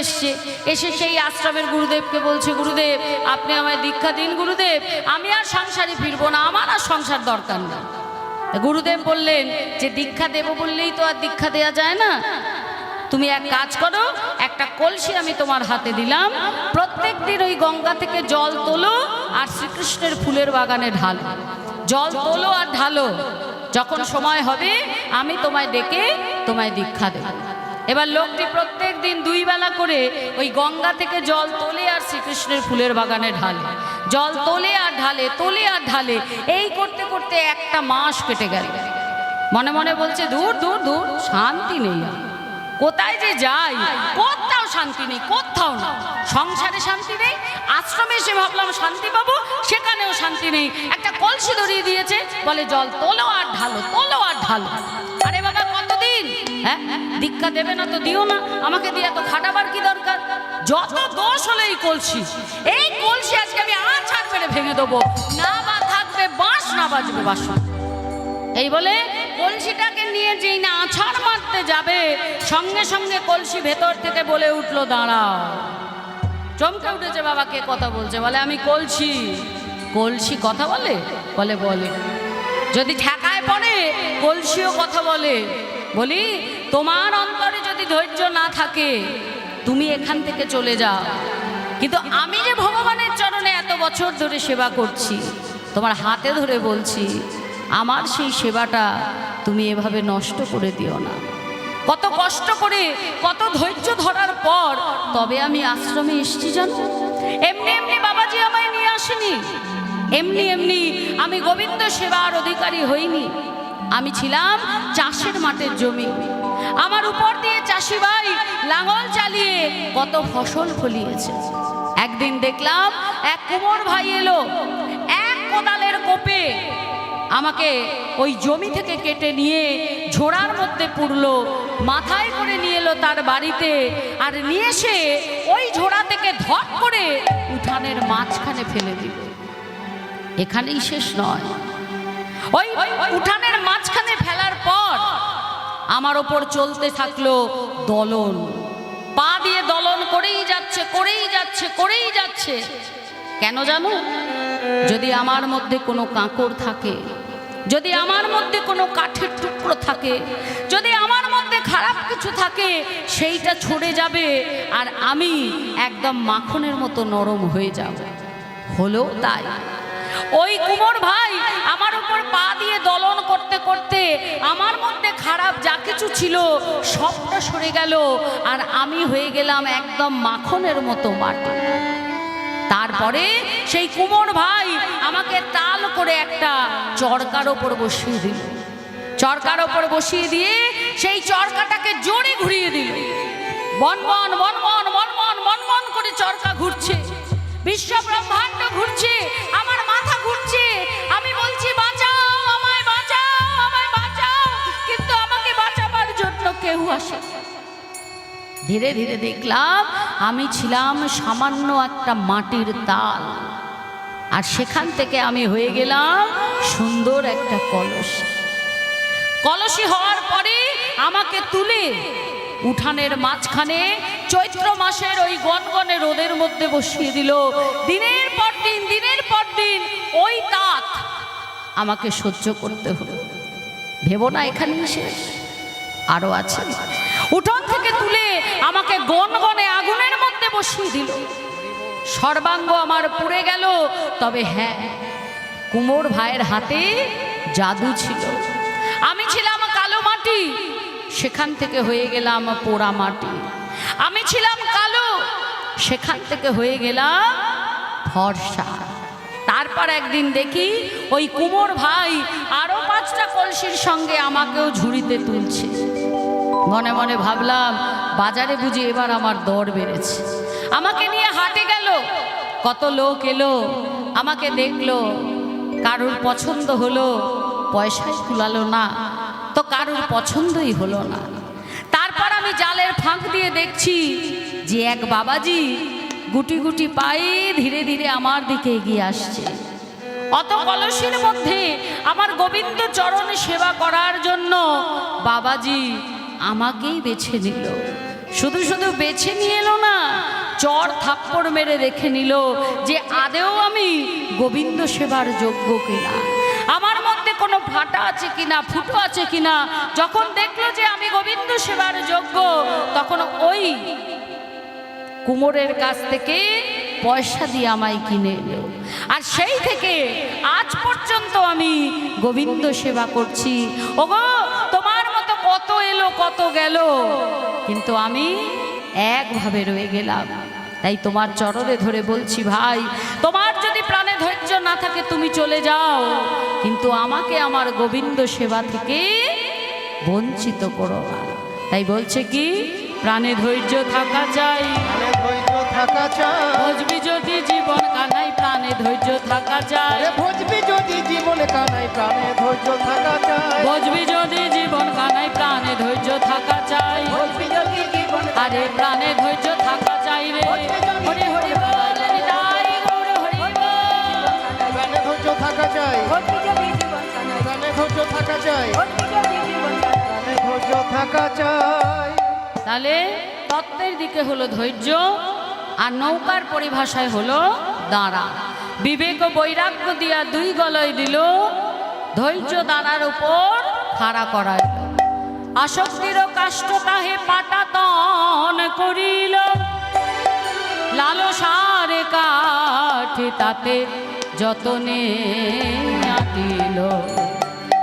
এসে সেই আশ্রমের গুরুদেবকে বলছে, গুরুদেব আপনি আমায় দীক্ষা দিন, গুরুদেব আমি আর সংসারে ফিরবো না, আমার আর সংসার দরকার নেই। গুরুদেব বললেন যে দীক্ষা দেব বললেই তো আর দীক্ষা দেয়া যায় না, তুমি এক কাজ করো, একটা কলসি আমি তোমার হাতে দিলাম, প্রত্যেক দিন ওই গঙ্গা থেকে জল তোলো আর শ্রীকৃষ্ণের ফুলের বাগানে ঢালো। জল তোলো আর ঢালো, যখন সময় হবে আমি তোমায় ডেকে তোমায় দীক্ষা দেব। এবার লোকটি প্রত্যেক দিন 2 বেলা করে ওই গঙ্গা থেকে জল তোলে আর শ্রীকৃষ্ণের ফুলের বাগানে ঢালে, জল তোলে আর ঢালে, তোলে আর ঢালে। এই করতে করতে 1 মাস কেটে গেল। মনে মনে বলছে দূর দূর দূর, শান্তি নেই, কোথায় যে যাই, কোথাও শান্তি নেই, কোথাও না। সংসারে শান্তি নেই, আশ্রমে এসে ভাবলাম শান্তি পাবো, সেখানেও শান্তি নেই। একটা কলসি ধরিয়ে দিয়েছে, বলে জল তোলো আর ঢালো, তোলো আর ঢালো। আরে বাবা কতদিন, হ্যাঁ দীক্ষা দেবে না তো দিও না, আমাকে দিয়ে তো খাটাবার কি দরকার? যত দোষ হলো এই কলসি আজকে আমি আছাড় মেরে ভেঙে দেবো, না বা থাকবে বাঁশ, না বাজবে বাঁশি। এই বলে কলসিটাকে নিয়ে যেই না আছাড় মারতে যাবে, সঙ্গে সঙ্গে কলসি ভেতর থেকে বলে উঠলো দাঁড়াও। চমকে উঠেছে, বাবা কে কথা বলছে? বলে আমি কলসি। কলসি কথা বলে? বলে বলে। যদি ঠেকায় পড়ে কলসিও কথা বলে। বলি তোমার অন্তরে যদি ধৈর্য না থাকে তুমি এখান থেকে চলে যাও, কিন্তু আমি যে ভগবানের চরণে এত বছর ধরে সেবা করছি, তোমার হাতে ধরে বলছি আমার সেই সেবাটা তুমি এভাবে নষ্ট করে দিও না। কত কষ্ট করে, কত ধৈর্য ধরার পর তবে আমি আশ্রমে এসেছি জানো। এমনি এমনি বাবাজি আমায় নিয়ে আসেনি, এমনি এমনি আমি গোবিন্দ সেবার অধিকারী হইনি। আমি ছিলাম চাষের মাঠের জমি, আমার উপর দিয়ে চাষি ভাই লাঙল চালিয়ে কত ফসল ফলিয়েছে। একদিন দেখলাম এক কুমোর ভাই এলো, এক কোদালের কোপে আমাকে ওই জমি থেকে কেটে নিয়ে ঝোড়ার মধ্যে পুরলো, মাথায় করে নিয়ে এলো তার বাড়িতে, আর নিয়ে এসে ওই ঝোড়া থেকে ধপ করে উঠানের মাঝখানে ফেলে দিল। এখানেই শেষ নয়, ওই উঠানের মাঝখানে ফেলার পর আমার ওপর চলতে থাকলো দলন, পা দিয়ে দলন করেই যাচ্ছে করেই যাচ্ছে করেই যাচ্ছে। কেন জানো? যদি আমার মধ্যে কোনো কাঁকড় থাকে, যদি আমার মধ্যে কোনো কাঠের টুকরো থাকে, যদি আমার মধ্যে খারাপ কিছু থাকে, সেইটা ছড়ে যাবে আর আমি একদম মাখনের মতো নরম হয়ে যাব। হলো তাই। ওই কুমোর ভাই আমার উপর পা দিয়ে দলন করতে করতে আমার মধ্যে খারাপ যা কিছু ছিল সবটা সরে গেল আর আমি হয়ে গেলাম একদম মাখনের মতো মাটি। তারপরে সেই কুমোর ভাই আমাকে তাল করে একটা চরকার ওপর বসিয়ে দিল। চরকার ওপর বসিয়ে দিয়ে সেই চরকাটাকে জোরে ঘুরিয়ে দিল। বনবন বনবন বনবন বনবন করে চরকা ঘুরছে, বিশ্ব ব্রহ্মাণ্ড ঘুরছে, আমার মাথা ঘুরছে। আমি বলছি বাঁচাও আমায়, বাঁচাও আমায়, বাঁচাও, কিন্তু আমাকে বাঁচাবার জন্য কেউ আসে। ধীরে ধীরে দেখলাম আমি ছিলাম সামান্য একটা মাটির তাল, আর সেখান থেকে আমি হয়ে গেলাম সুন্দর একটা কলসি। কলসি হওয়ার পরে আমাকে তুলে উঠানের মাঝখানে চৈত্র মাসের ওই গনগনে রোদের মধ্যে বসিয়ে দিল। দিনের পর দিন দিনের পর দিন ওই তাপ আমাকে সহ্য করতে হলো। ভেবো না এখানেই শেষ, আরো আছে। উঠোন থেকে তুলে আমাকে গনগনে আগুনের মধ্যে বসিয়ে দিল। সর্বাঙ্গ আমার পুড়ে গেল, তবে হ্যাঁ, কুমোর ভাইয়ের হাতে জাদু ছিল। আমি ছিলাম কালো মাটি, সেখান থেকে হয়ে গেলাম পোড়া মাটি। আমি ছিলাম কালো, সেখান থেকে হয়ে গেলাম ফর্সা। তারপর একদিন দেখি ওই কুমোর ভাই আরো 5টা কলসির সঙ্গে আমাকেও ঝুড়িতে তুলছে। মনে মনে ভাবলাম বাজারে বুঝি এবার আমার দর বেড়েছে। আমাকে নিয়ে হাটে গেল, কত লোক এলো, আমাকে দেখলো, কারুর পছন্দ হলো, পয়সায় কুলালো না, তো কারুর পছন্দই হলো না। তারপর আমি জালের ফাঁক দিয়ে দেখছি যে এক বাবাজি গুটি গুটি পায়ে ধীরে ধীরে আমার দিকে এগিয়ে আসছে। অত কলসির মধ্যে আমার গোবিন্দ চরণে সেবা করার জন্য বাবাজি আমাকেই বেছে নিল। শুধু শুধু বেছে নিয়ে এলো না, চর থাপ্পড় মেরে দেখে নিল যে আদেও আমি গোবিন্দ সেবার যোগ্য কিনা, আমার মধ্যে কোনো ফাটা আছে কিনা, ফুটো আছে কিনা। যখন দেখলো যে আমি গোবিন্দ সেবার যোগ্য, তখন ওই কুমোরের কাছ থেকে পয়সা দিয়ে আমায় কিনে এলো। আর সেই থেকে আজ পর্যন্ত আমি গোবিন্দ সেবা করছি। ওগো, তোমার মতো কত এলো কত গেল, কিন্তু আমি একভাবে রয়ে গেলাম। তাই তোমার চরণে ধরে বলছি, ভাই, তোমার যদি প্রাণে ধৈর্য না থাকে তুমি চলে যাও, কিন্তু আমাকে আমার গোবিন্দ সেবা থেকে বঞ্চিত করো না। তাই বলছে কি, প্রাণে ধৈর্য থাকা চাই, থাকা চাই, ভজবি যদি জীবন কানাই, প্রাণে ধৈর্য থাকা চাই, ভজবি যদি জীবন কানাই, প্রাণে ধৈর্য থাকা চাই, ভজবি যদি জীবন কানাই, প্রাণে ধৈর্য থাকা চাই, ভজবি যদি জীবন আরে প্রাণে ধৈর্য থাকা চাই রে। হরি হরি বল, নিতাই গৌর হরি বল। প্রাণে ধৈর্য থাকা চাই, প্রাণে ধৈর্য থাকা চাই, প্রাণে ধৈর্য থাকা চাই। তাহলে তত্ত্বের দিকে হলো ধৈর্য, আর নৌকার পরিভাষায় হলো দাঁড়া। বিবেক ও বৈরাগ্য দিয়া 2 গলয় দিল, ধৈর্য দাঁড়ার উপর খাড়া করাইল। আসক্তির কাষ্ট তাহে পাটাতন করিল, লালসারে কাঠে তাতে যতনে আটিল।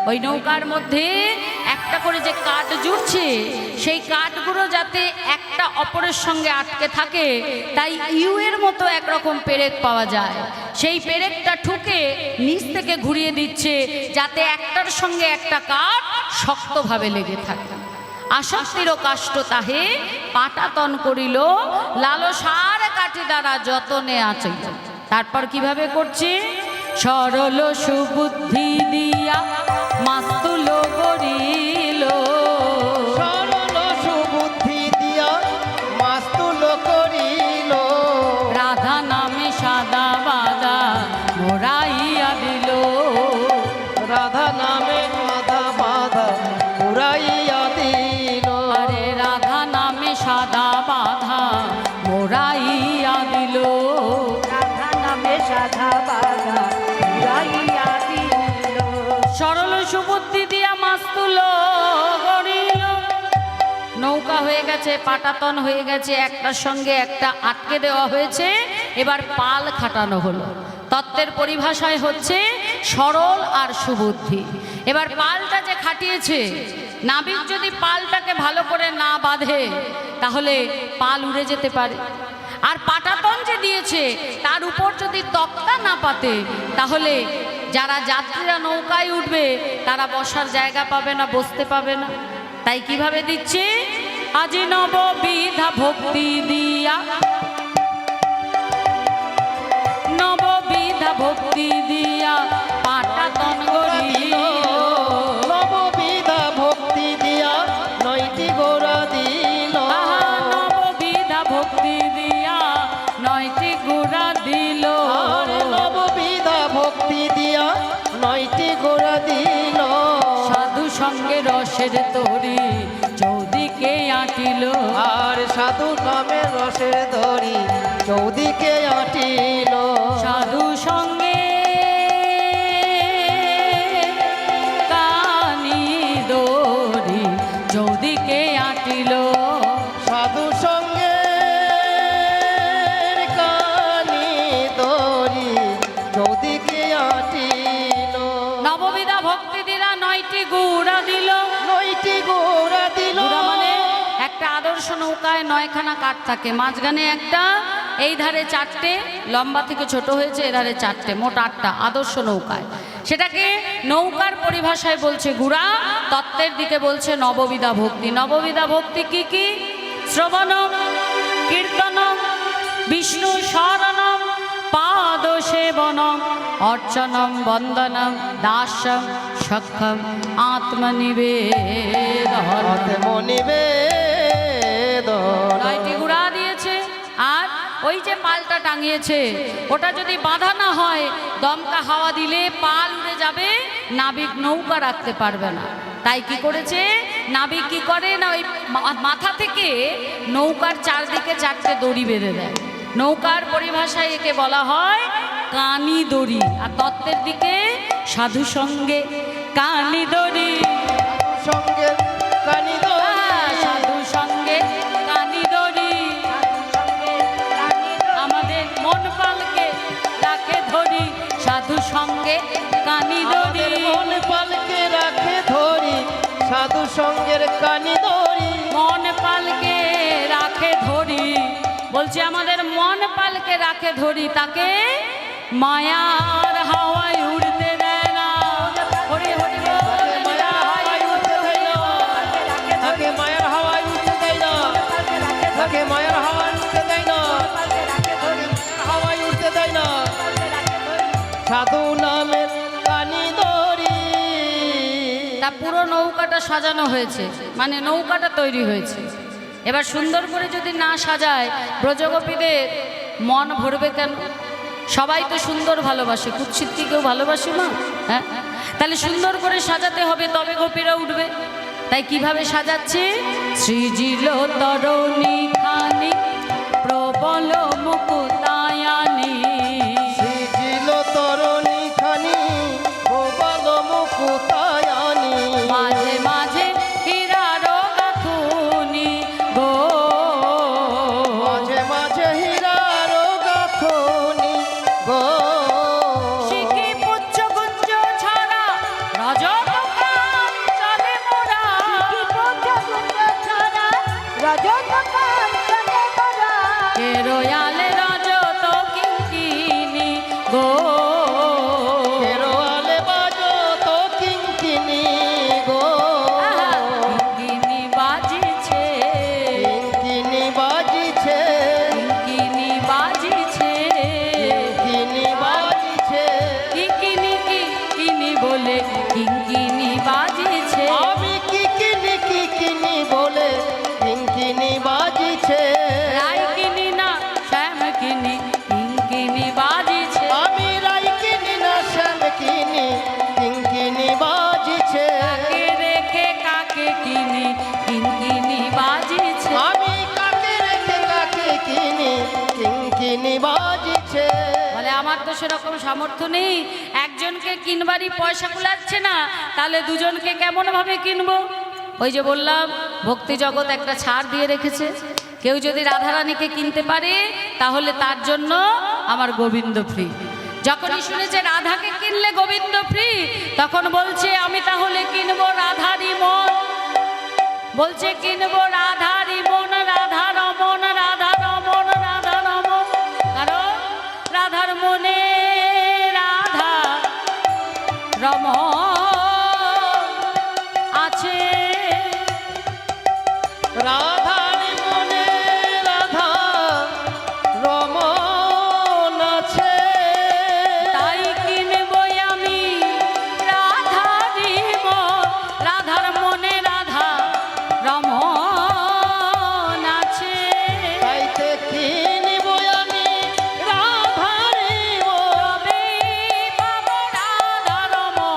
ওই নৌকার মধ্যে একটা করে যে কাঠ জুড়ছে, সেই কাঠগুলো যাতে একটা অপরের সঙ্গে আটকে থাকে, তাই ইউয়ের মতো একরকম পেরেক পাওয়া যায়। সেই পেরেকটা ঠুকে নিচ থেকে ঘুরিয়ে দিচ্ছে, যাতে একটার সঙ্গে একটা কাঠ শক্তভাবে লেগে থাকে। আসক্তির কাষ্ট তাহে পাটাতন করিল, লালসার কাঠে দ্বারা যতনে আছে। তারপর কিভাবে করছে, সরল সুবুদ্ধি দিয়া মাস্তুল করিল, সরল সুবুদ্ধি দিয়া মাস্তুল করিল, রাধা নামে সাদা বাদা মোরাইয়া দিল, রাধা নামে বাধা বাধা উড়াইয়া দিল। দেওয়া হয়ে গেছে, পাটাতন হয়ে গেছে, একটার সঙ্গে একটা আটকে দেওয়া হয়েছে, এবার পাল খাটানো হলো। তত্ত্বের পরিভাষায় হচ্ছে সরল আর সুবুদ্ধি। এবার পালটা যে খাটিয়েছে, নাবিক যদি পালটাকে ভালো করে না বাঁধে তাহলে পাল উড়ে যেতে পারে। আর পাটাতন যে দিয়েছে তার উপর যদি তক্তা না পাতে তাহলে যারা যাত্রীরা নৌকায় উঠবে তারা বসার জায়গা পাবে না, বসতে পাবে না। তাই কিভাবে দিচ্ছে? আজি নববিধা ভক্তি দিয়া, নববিধা ভক্তি দিয়া পাটাতন গড়িল। নববিধা ভক্তি দিয়া নয়টি গোড়া দিল। নববিধা ভক্তি দিয়া নয়টি গোড়া দিল। নববিধা ভক্তি দিয়া নয়টি গোড়া দিল। সাধু সঙ্গে রসের তরি চৌদিকে আটিল। আর সাধু নামের রসের দড়ি চৌদিকে আটিল। সাধু সঙ্গে কানি দড়ি চৌদিকে আটিল। সাধু সঙ্গে কানি দড়ি চৌদিকে আটিল। নববিধা ভক্তি দিলা নয়টি গুড়া দিল। নয়টি গোড়া দিল। গুড়া মানে একটা আদর্শ নৌকায় 9খানা কাঠ থাকে, মাঝখানে একটা, এই ধারে 4টে, লম্বা থেকে ছোট হয়েছে, এধারে 4টে, মোট 8টা আদর্শ নৌকায়। সেটাকে নৌকার পরিভাষায় বলছে গুড়া, তত্ত্বের দিকে বলছে নববিধা ভক্তি। নববিধা ভক্তি কি কি? শ্রবণম, কীর্তনম, বিষ্ণু শরণম, পাদ সেবনম, অর্চনম, বন্দনম, দাস্যম, সক্ষম, আত্মনিবেদন। আত্মনিবেদন। 9টি গুড়া দিয়েছে। আর ওই যে পালটা টাঙিয়েছে ওটা যদি বাঁধা না হয়, দমকা হাওয়া দিলে পাল উড়ে যাবে, নাবিক নৌকা রাখতে পারবে না। তাই কি করেছে নাবিক? কি করে না, ওই মাথা থেকে নৌকার চারদিকে 4টে দড়ি বেঁধে দেয়। নৌকার পরিভাষায় একে বলা হয় কানি দড়ি। আর তত্ত্বের দিকে সাধু সঙ্গে কানি দড়ি। সঙ্গে কানি দড়ি। সাধু সঙ্গে কানি দড়ি। আমাদের মন পালকে রাখে ধরি, সাধু সঙ্গে কানি দড়ি। মন পালকে রাখে ধরি, সাধু সঙ্গের কানি দড়ি। মন পালকে রাখে ধরি, বলছে আমাদের মন পালকে রাখে ধরি, তাকে মায়ার হাওয়ায় উড়তে দেয় না। হরি হরি বল। তাকে মায়ের হাওয়ায় উঠতে দেয় না। তাকে মায়ের হাওয়ায় উঠতে দেয় না। হাওয়ায় উঠতে দেয় না। সাধু নামের কানি দড়ি। তা পুরো নৌকাটা সাজানো হয়েছে, মানে নৌকাটা তৈরি হয়েছে। এবার সুন্দর করে যদি না সাজায় ব্রজগোপীদের মন ভরবে কেন? সবাই তো সুন্দর ভালোবাসে, কুৎসিত কি কেউ ভালোবাসে না? হ্যাঁ, তাহলে সুন্দর করে সাজাতে হবে, তবে গোপীরা উঠবে। তাই কিভাবে সাজাচ্ছে? সৃজিল তরণী খানি প্রবল মুকুতায়ানি। সৃজিল তরণী খানি প্রবল মুকুতায়ানি। মাঝে মাঝে হীরার গাঁথুনি গো। মাঝে মাঝে হীরার গাঁথুনি গো। সিকি পুচ্ছ গুঞ্জ ছড়া রজত কাঞ্চনে মোরা। কে রয়ালে রজত কিঙ্কিনি গো। কেরোয়ালে বাজো তো কিঙ্কিনি গো। কিঙ্কিনি বাজিছে, কিঙ্কিনি বাজিছে। কিঙ্কিনি বাজিছে, কিঙ্কিনি বাজিছে। কিঙ্কিনি কিঙ্কিনি বলে কিঙ্কিনি বাজিছে। আমি কিকিনি বলে কিঙ্কিনি বাজিছে। রাই কিনি না শ্যাম কিনি কিঙ্কিনি বাজিছে। আমি রাইকিনি না শ্যাম কিনি কিঙ্কিনি বাজিছে। কাকে রেখে কাকে কিনি কিঙ্কিনি বাজিছে। আমি কাকে রেখে কাকে কিনি কিঙ্কিনি বাজিছে। বলে আমার তো সেরকম সামর্থ্য নেই, একজনকে কিনবারই পয়সা কুলাচ্ছে না, তাহলে দুজনকে কেমন ভাবে কিনবো? ওই যে বললাম ভক্তি জগৎ একটা ছাড় দিয়ে রেখেছে, কেউ যদি রাধারানীকে কিনতে পারে তাহলে তার জন্য আমার গোবিন্দ ফ্রি। যখনই শুনেছে রাধাকে কিনলে গোবিন্দ ফ্রি, তখন বলছে আমি তাহলে কিনবো রাধারি মন। বলছে কিনবো রাধারি মন, রাধা রমন, রাধা রমন, রাধা রমন। কারণ রাধার মনে রাধা রমন আছে। রাধার মনে রাধা রমন আছে। তাই কিনবো আমি রাধারি মন, রাধার মনে রাধা রমন আছে। তাইতে কিনব আমি রাধার মন। তবেই পাবো রাধা রমন।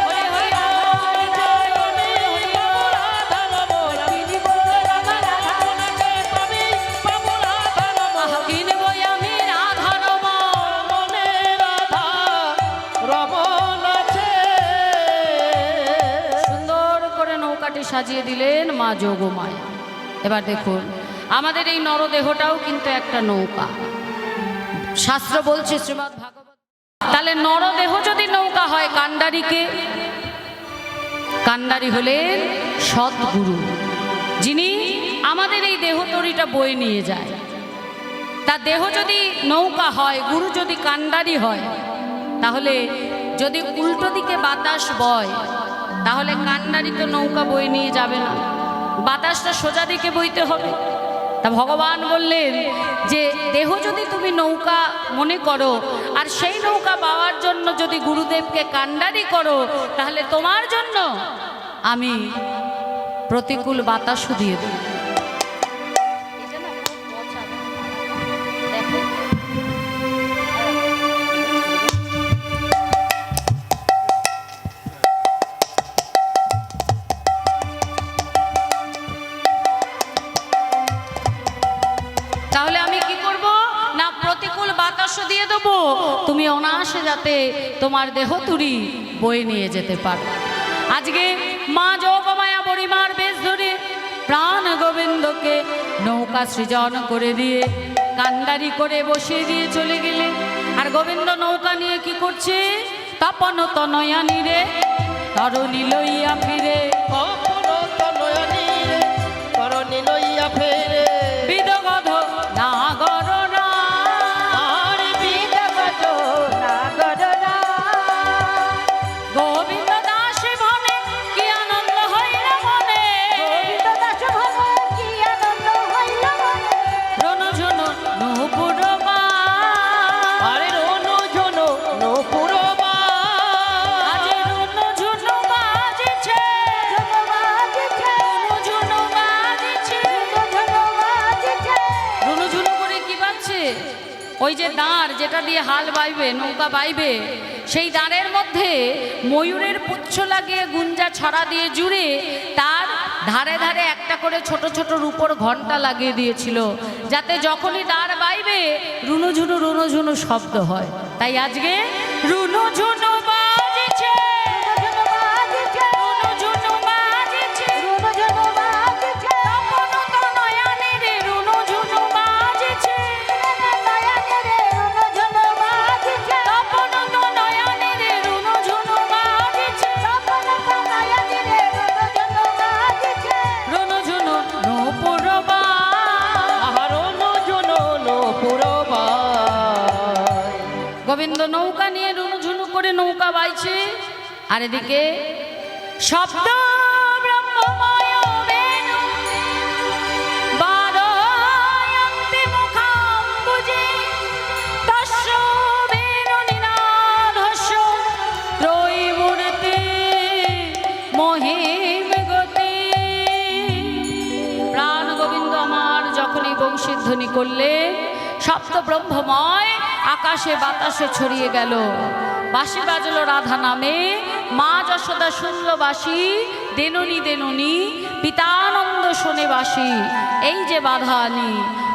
হরি হরি আমি পাবো রাধা রমন। কিনবো রাধা রমন। আমি পাবো রাধা রমন। কিনবো আমি রাধা রমন। মনে রাধা রমন আছে। সুন্দর করে নৌকাটি সাজিয়ে দিলেন মা যোগমায়া। এবার দেখুন আমাদের এই নরদেহটাও কিন্তু একটা নৌকা। শাস্ত্র বলছে শ্রীমদ্ ভাগবত, তাহলে নরদেহ যদি নৌকা হয় কান্ডারিকে, কান্ডারি হলেন সদ্গুরু, যিনি আমাদের এই দেহতরিটা বয়ে নিয়ে যায়। তার দেহ যদি নৌকা হয়, গুরু যদি কান্ডারি হয়, তাহলে যদি উল্টো দিকে বাতাস বয় তাহলে কান্ডারি তো নৌকা বয়ে নিয়ে যাবে না, বাতাসটা সোজা দিকে বইতে হবে। তা ভগবান বললেন যে দেহ যদি তুমি নৌকা মনে করো আর সেই নৌকা পাওয়ার জন্য যদি গুরুদেবকে কান্ডারি করো, তাহলে তোমার জন্য আমি প্রতিকূল বাতাসও দিয়ে দেব। তাহলে আমি কি করব না, প্রতিকূল বাতাসও দিয়ে দেবো, তুমি অনায়াসে যাতে তোমার দেহ তুরি বয়ে নিয়ে যেতে পারো। আজকে মা যোগমায়া বড়িমার বেশ ধরে প্রাণ গোবিন্দকে নৌকা সৃজন করে দিয়ে কান্ডারি করে বসিয়ে দিয়ে চলে গেলে। আর গোবিন্দ নৌকা নিয়ে কি করছে, তপন তনয়ানি রে তরণী লইয়া ফিরে, কখনো তো নয়নি রে করণী লইয়া ফেরে। বিদগধ নাগর না আর বিদগত নাগর না। গোবিন্দ দাস ভনে কি আনন্দ হইল মনে, গোবিন্দ দাস ভনে কি আনন্দ হইল মনে। রণঝুন নূপুর আরে রনু জন নূপুর আজ রণঝুন বাজিছে, ঝুনু বাজিছে, রণঝুন বাজিছে। ঝুনু বাজিছে। রণঝুন করে কি বাজছে, ওই যে দাঁড় যেটা দিয়ে হাল বাইবে নৌকা বাইবে, সেই দাঁড়ের মধ্যে ময়ূরের পুচ্ছ লাগিয়ে গুঞ্জা ছড়া দিয়ে জুড়ে তার ধারে ধারে একটা করে ছোট ছোট রূপোর ঘন্টা লাগিয়ে দিয়েছিল, যাতে যখনই দাঁড় বাইবে রুনুঝুনু শব্দ হয়। তাই আজকে রুনুঝুনু বাজিছে, ঝুনু বাজিছে, রুনুঝুনু বাজিছে। ঝুনু বাজিছে। তপন তনয়ানি রে রুনুঝুনু বাজিছে, নয়নে রে ঝুনু বাজিছে। তপন তনয়ানি রে রুনুঝুনু বাজিছে। তপন নয়নে রে ঝুনু বাজিছে। রুনুঝুনু নূপুর আহার রনু জন নূপুর গোবিন্দ নৌকা নিয়ে রুনুঝুনু করে নৌকা বাইছে। আর এদিকে শব্দ ব্রহ্মময় বেণু বারয়ন্তি মুখাম্বুজে, তস্য বেণুনিনাদস্য ত্রয়ীমূর্তি মহিম গতি। প্রাণ গোবিন্দ আমার যখনই বংশীর ধ্বনি করলে সপ্ত ব্রহ্মময় আকাশে বাতাসে ছড়িয়ে গেল। বাঁশি বাজলো রাধা নামে, মা যশোদা শুনল বাঁশি, দেনুনি দেনুনি পিতানন্দ শোনে বাঁশি। এই যে বাধা আনি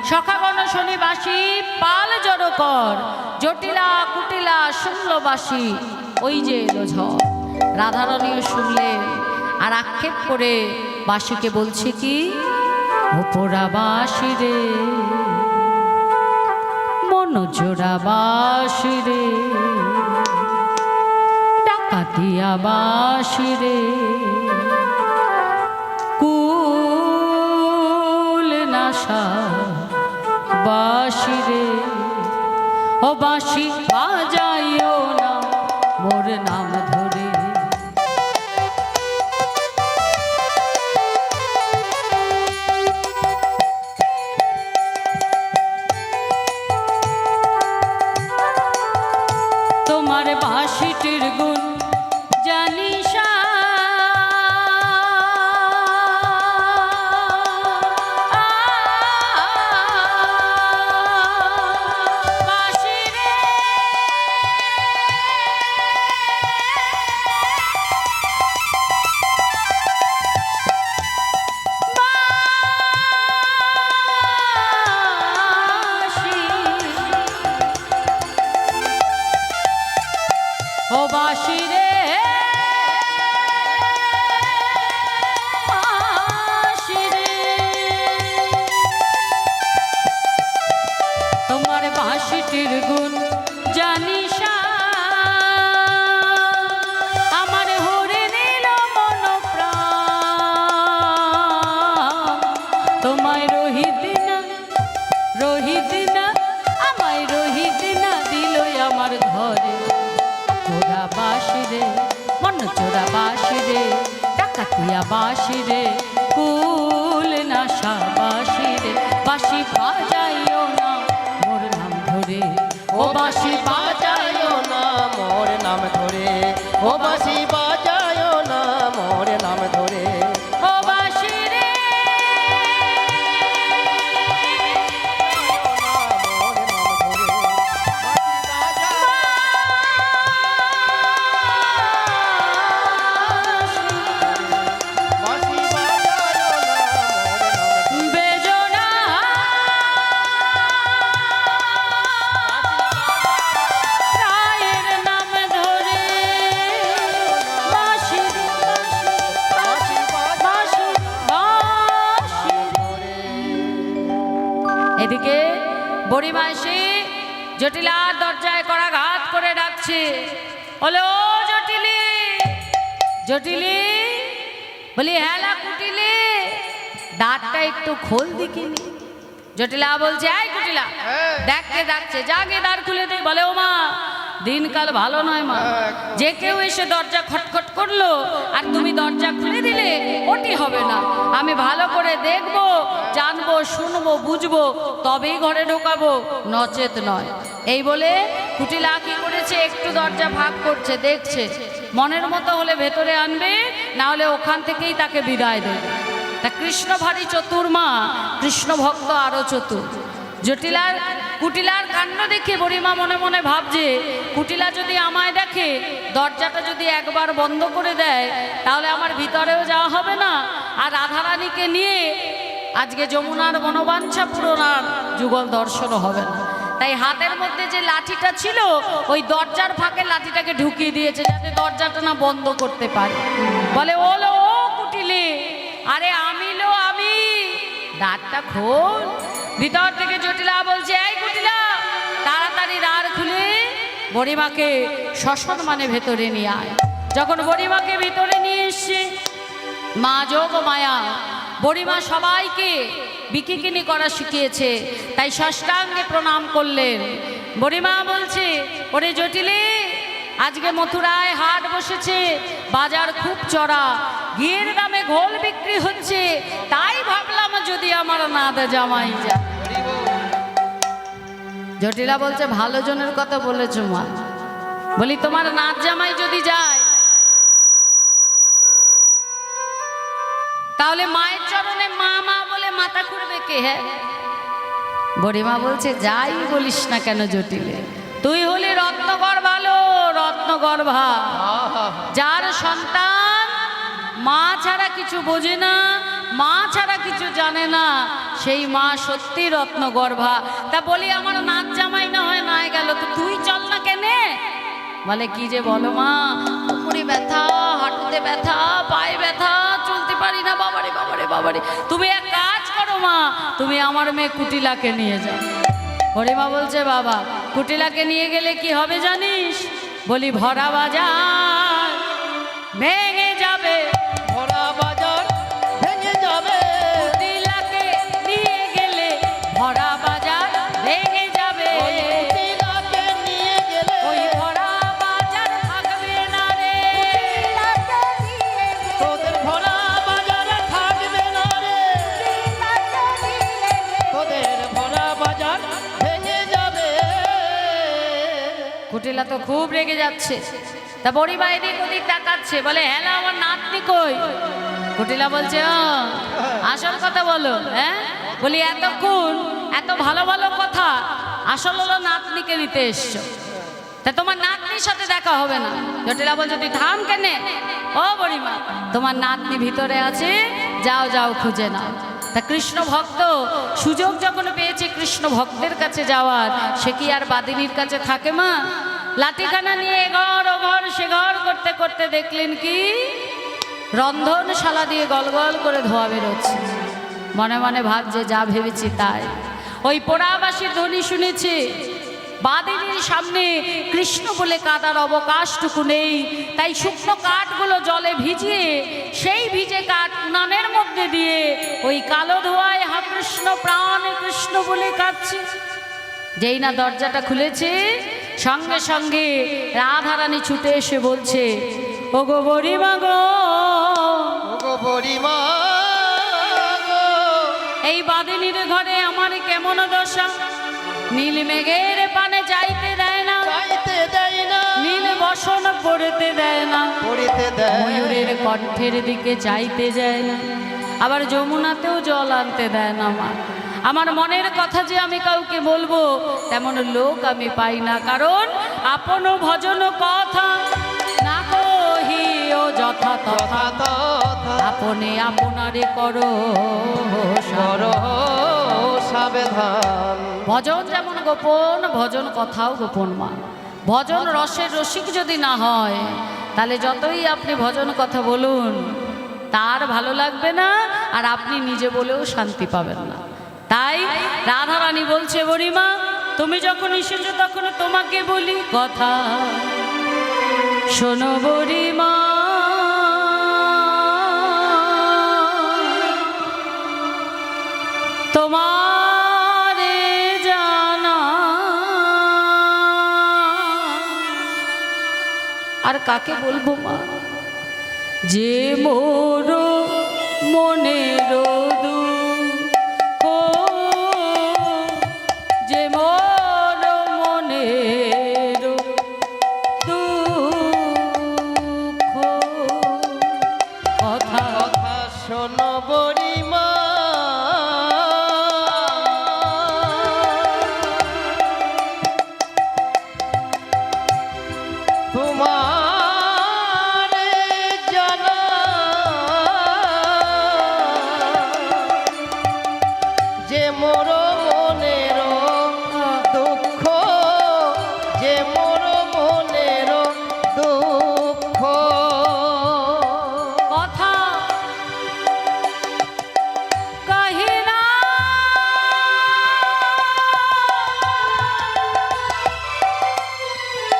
সখাগণ শোনে বাঁশি, পাল জড়ো কর, জটিলা কুটিলা শুনল বাঁশি। ওই যে এলো ঝড়, রাধারানীও শুনলেন। আর আক্ষেপ করে বাঁশিকে বলছে কি, ওপরা বাঁশি রে মন জোড়া বাঁশি রে, ডাকাতিয়া বাঁশি রে, কুল নাশা বাঁশি রে, ও বাঁশি বাজাইও না মোর নাম ধরে। তোমার বাঁশিটির গুণ জানিসা, বাঁশি রে বাঁশি, ও বাঁশি রে বাঁশি রে, তোমার বাঁশিটির গুণ জানিসা, আমার হরে নিল মন প্রাণ, তোমায় রহিত না আমায় রহিত না দিল আমার ঘরে। চোরা বাঁশি রে মন চোরা বাঁশি রে, ডাকাতিয়া বাঁশি রে, কুল নাশা বাঁশি রে, বাঁশি বাজাইও না মোর নাম ধরে, ও বাঁশি বাজায়ও না মোর নাম ধরে, ও বাঁশি বাজায়ও না মোর নাম ধরে। ও বাঁশি রে বেজনা রায়ের নাম ধরে, বাঁশি রে বাঁশি বাঁশি বাঁশি। এদিকে বুড়িমা এসে জটিলার দরজায় করাঘাত করে ডাকছে, বলে ও জটিলি, জটিলি, বলি হেলা কুটিলি, দাঁতটা একটু খোল দিকিনি। জটিলা বলছে, এই কুটিলা, দেখ কে ডাকছে, যা গে দ্বার খুলে দে। বলে ও মা, দিনকাল ভালো নয় মা, যে কেউ এসে দরজা খটখট করলো আর তুমি দরজা খুলে দিলে ওটি হবে না, আমি ভালো করে দেখবো, জানবো, শুনবো, বুঝবো, তবেই ঘরে ঢোকাবো, নচেত নয়। এই বলে কুটিলা কি করেছে, একটু দরজা ভাগ করছে, দেখছে, মনের মতো হলে ভেতরে আনবে, না হলে ওখান থেকেই তাকে বিদায় দেবে। তা কৃষ্ণ ভারী চতুর মা, কৃষ্ণ ভক্ত আরো চতুর। জটিলার কুটিলার কাণ্ড দেখে বুড়িমা মনে মনে ভাবছে, কুটিলা যদি আমায় দেখে, দরজাটা যদি একবার বন্ধ করে দেয়, তাহলে আমার ভিতরেও যাওয়া হবে না, আর রাধারানীকে নিয়ে আজকে যমুনার বনবাঞ্ছা পূরণার যুগল দর্শনও হবে না। তাই হাতের মধ্যে যে লাঠিটা ছিল, ওই দরজার ফাঁকে লাঠিটাকে ঢুকিয়ে দিয়েছে, যাতে দরজাটা না বন্ধ করতে পারে। বলে ওলো ও কুটিলে, আরে আমি দাঁতটা খোল। ভিতর থেকে জটিলা বলছে, এই কুটিলা, তাড়াতাড়ি দ্বার খুলে বুড়িমাকে শ্মশান মানে ভেতরে নিয়ে আয়। যখন বুড়িমাকে ভিতরে নিয়ে এসছে, মা যোগ মায়া বুড়িমা সবাইকে বিকিকিনি করা শিখিয়েছে, তাই ষষ্ঠাঙ্গে প্রণাম করলেন। বুড়িমা বলছে, ওরে জটিলে, আজকে মথুরায় হাট বসেছে, বাজার খুব চড়া, ঘিয়ের দামে ঘোল বিক্রি হচ্ছে, তাই ভাবলাম যদি আমার নাদ জামাই যা। জটিলা বলছে, ভালো জনের কথা বলেছ মা। বলি, তোমার নাদ জামাই যদি যায়, তাহলে মায়ের চরণে মা মা বলে মাথা খুঁড়বে কে? হ্যাঁ, বুড়িমা বলছে, যাই বলিস না কেন জটিলে, তুই হলি রত্নগর্ভালো, রত্নগর্ভা, যার সন্তান মা ছাড়া কিছু বোঝে না, মা ছাড়া কিছু জানে না, সেই মা সত্যি রত্নগর্ভা। তা বলি, আমার নাচ জামাই না হয় নাই গেল, তো তুই চল না কেনে? বলে, কি যে বলো মা, কোমরে ব্যথা, হাঁটুতে ব্যথা, পায়ে ব্যথা, চলতে পারি না, বাবারে বাবারে বাবারে। তুমি এক কাজ করো মা, তুমি আমার মেয়ে কুটিলাকে নিয়ে যাও। হরিমা বলছে বাবা কুটিলাকে নিয়ে গেলে কি হবে জানিস? বলি ভরা বাজার ভেঙে যাবে, ভরা বাজার ভেঙে যাবে, কুটিলাকে নিয়ে গেলে ভরা বাজার ভেঙে যাবে। ওই কুটিলাকে নিয়ে গেলে ওই ভরা বাজার থাকবে না রে, তোদের ভরা বাজার থাকবে না রে, তোদের ভরা বাজার ভেঙে যাবে। কুটিলা তো খুব রেগে যাচ্ছে। তা বড়িমা এদিক ওদিক তাকাচ্ছে, বলে হ্যালো আমার নাতনি কই? কুটিলা বলছে আসল কথা বলো। হ্যাঁ বলি এতক্ষণ এত ভালো ভালো কথা, আসল হলো নাতনিকে নিতে এসছো, তা তোমার নাতনির সাথে দেখা হবে না। জটিলা বলছে তুই থাম কেনে? ও বড়িমা তোমার নাতনি ভিতরে আছে, যাও যাও খুঁজে নাও। তা কৃষ্ণ ভক্ত সুযোগ যখন পেয়েছে কৃষ্ণ ভক্তের কাছে যাওয়ার, সে কি আর বাদিনীর কাছে থাকে মা? লাঠিখানা নিয়ে এঘর ওঘর সে ঘর করতে করতে দেখলেন কি রন্ধনশালা দিয়ে গলগল করে ধোয়া বেরোচ্ছে। মনে মনে ভাবছে যা ভেবেছি তাই। ওই পোড়াবাসীর ধ্বনি শুনেছে, বাদিনীর সামনে কৃষ্ণ বলে কাদার অবকাশটুকু নেই, তাই শুকনো কাঠগুলো জলে ভিজিয়ে সেই ভিজে কাঠ উনানের মধ্যে দিয়ে ওই কালো ধোয়ায় হা কৃষ্ণ প্রাণ কৃষ্ণ বলে কাঁদছে। যেই না দরজাটা খুলেছে সঙ্গে সঙ্গে রাধারানী ছুটে এসে বলছে ওগো বড়িমা গো, ওগো বুড়িমা গো, এই বাদিনীর ঘরে আমার কেমন দশা, নীল মেঘের পানে যাইতে দেয় না, চাইতে দেয় না, নীল বসন পড়তে দেয় না, পড়িতে দেয়, ময়ূরের কণ্ঠের দিকে চাইতে যায় না, আবার যমুনাতেও জল আনতে দেয় না। আমার মনের কথা যে আমি কাউকে বলবো তেমন লোক আমি পাই না, কারণ আপন ভজন কথা না কহি ও যথা তথা, তথা আপনে আপনারে করো করো সাবধান। ভজন যেমন গোপন, ভজন কথাও গোপন মা। ভজন রসের রসিক যদি না হয় তাহলে যতই আপনি ভজন কথা বলুন তার ভালো লাগবে না, আর আপনি নিজে বলেও শান্তি পাবেন না। তাই রাধারানী বলছে বড়িমা তুমি যখন এসেছো তখন তোমাকে বলি কথা, শোনো বড়িমা তোমারে জানা আর কাকে বলবো মা, যে মোর মনের দুঃখ, যে মোর মনের দুঃখ কথা কথা শোনো বুড়িমা, তোমারে জানা যে মোর মনের দুঃখ, যে মোর মনের দুঃখ, কথা কাহিনা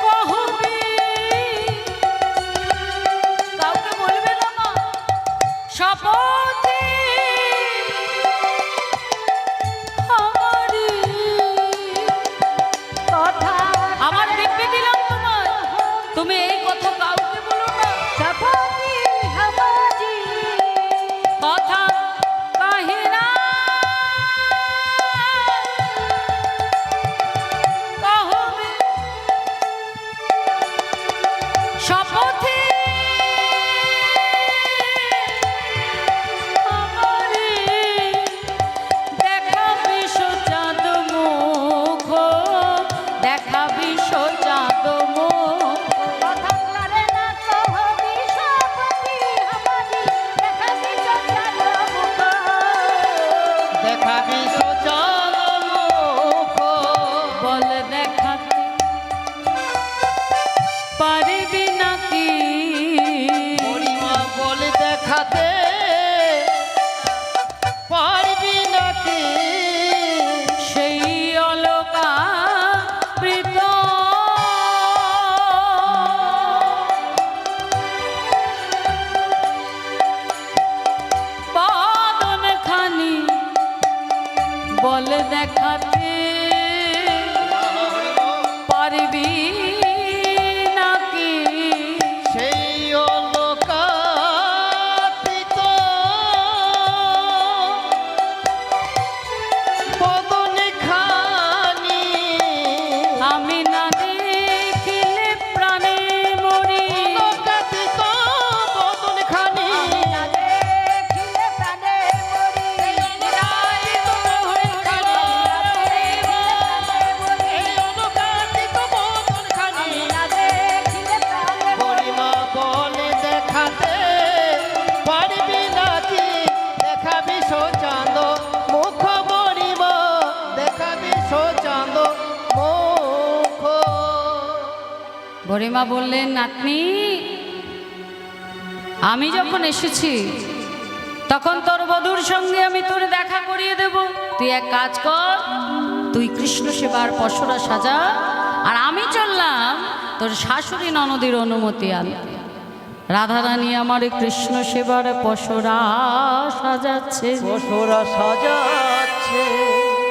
কহবি, কাউকে বলবে না মা, শপথে আমারি কথা আমার দিব্যি দিলাম তোমার, তুমি এই কথা কাউকে বলো না। সপতি হমারি কথা কাহিনা কহবে শপথে আমারে দেখা বিষ চাঁদ মুখ, দেখা বিষ চাঁদ মুখ, কথা করে না কহবি সপতি হমারি দেখাবি চঞ্চল মুখ, দেখাবি সচল মুখ, বল দেখাতে পারবি নাকি বুড়িমা বললেন, নাতনি আমি যখন এসেছি তখন তোর বধূর সঙ্গে আমি তোর দেখা করিয়ে দেব। তুই এক কাজ কর, তুই কৃষ্ণ সেবার পসরা সাজা, আর আমি চললাম তোর শাশুড়ি ননদের অনুমতি আনতে। রাধারানী আমার কৃষ্ণ সেবার পসরা সাজাচ্ছে, পসরা সাজাচ্ছে।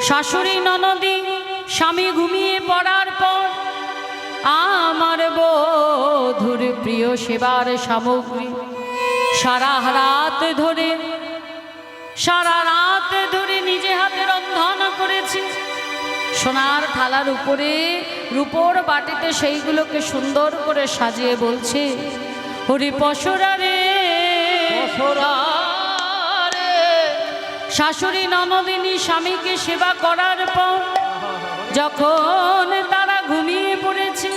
শাশুড়ি ননদী স্বামী ঘুমিয়ে পড়ার পর আমার বধূর প্রিয় সেবার সামগ্রী সারা রাত ধরে নিজে হাতে রন্ধন করেছি। সোনার থালার উপরে রূপোর বাটিতে সেইগুলোকে সুন্দর করে সাজিয়ে বলছে, হরি পসরা রে পসরা রে। শাশুড়ি ননদিনী স্বামীকে সেবা করার পর যখন তারা ঘুমিয়ে পড়েছে,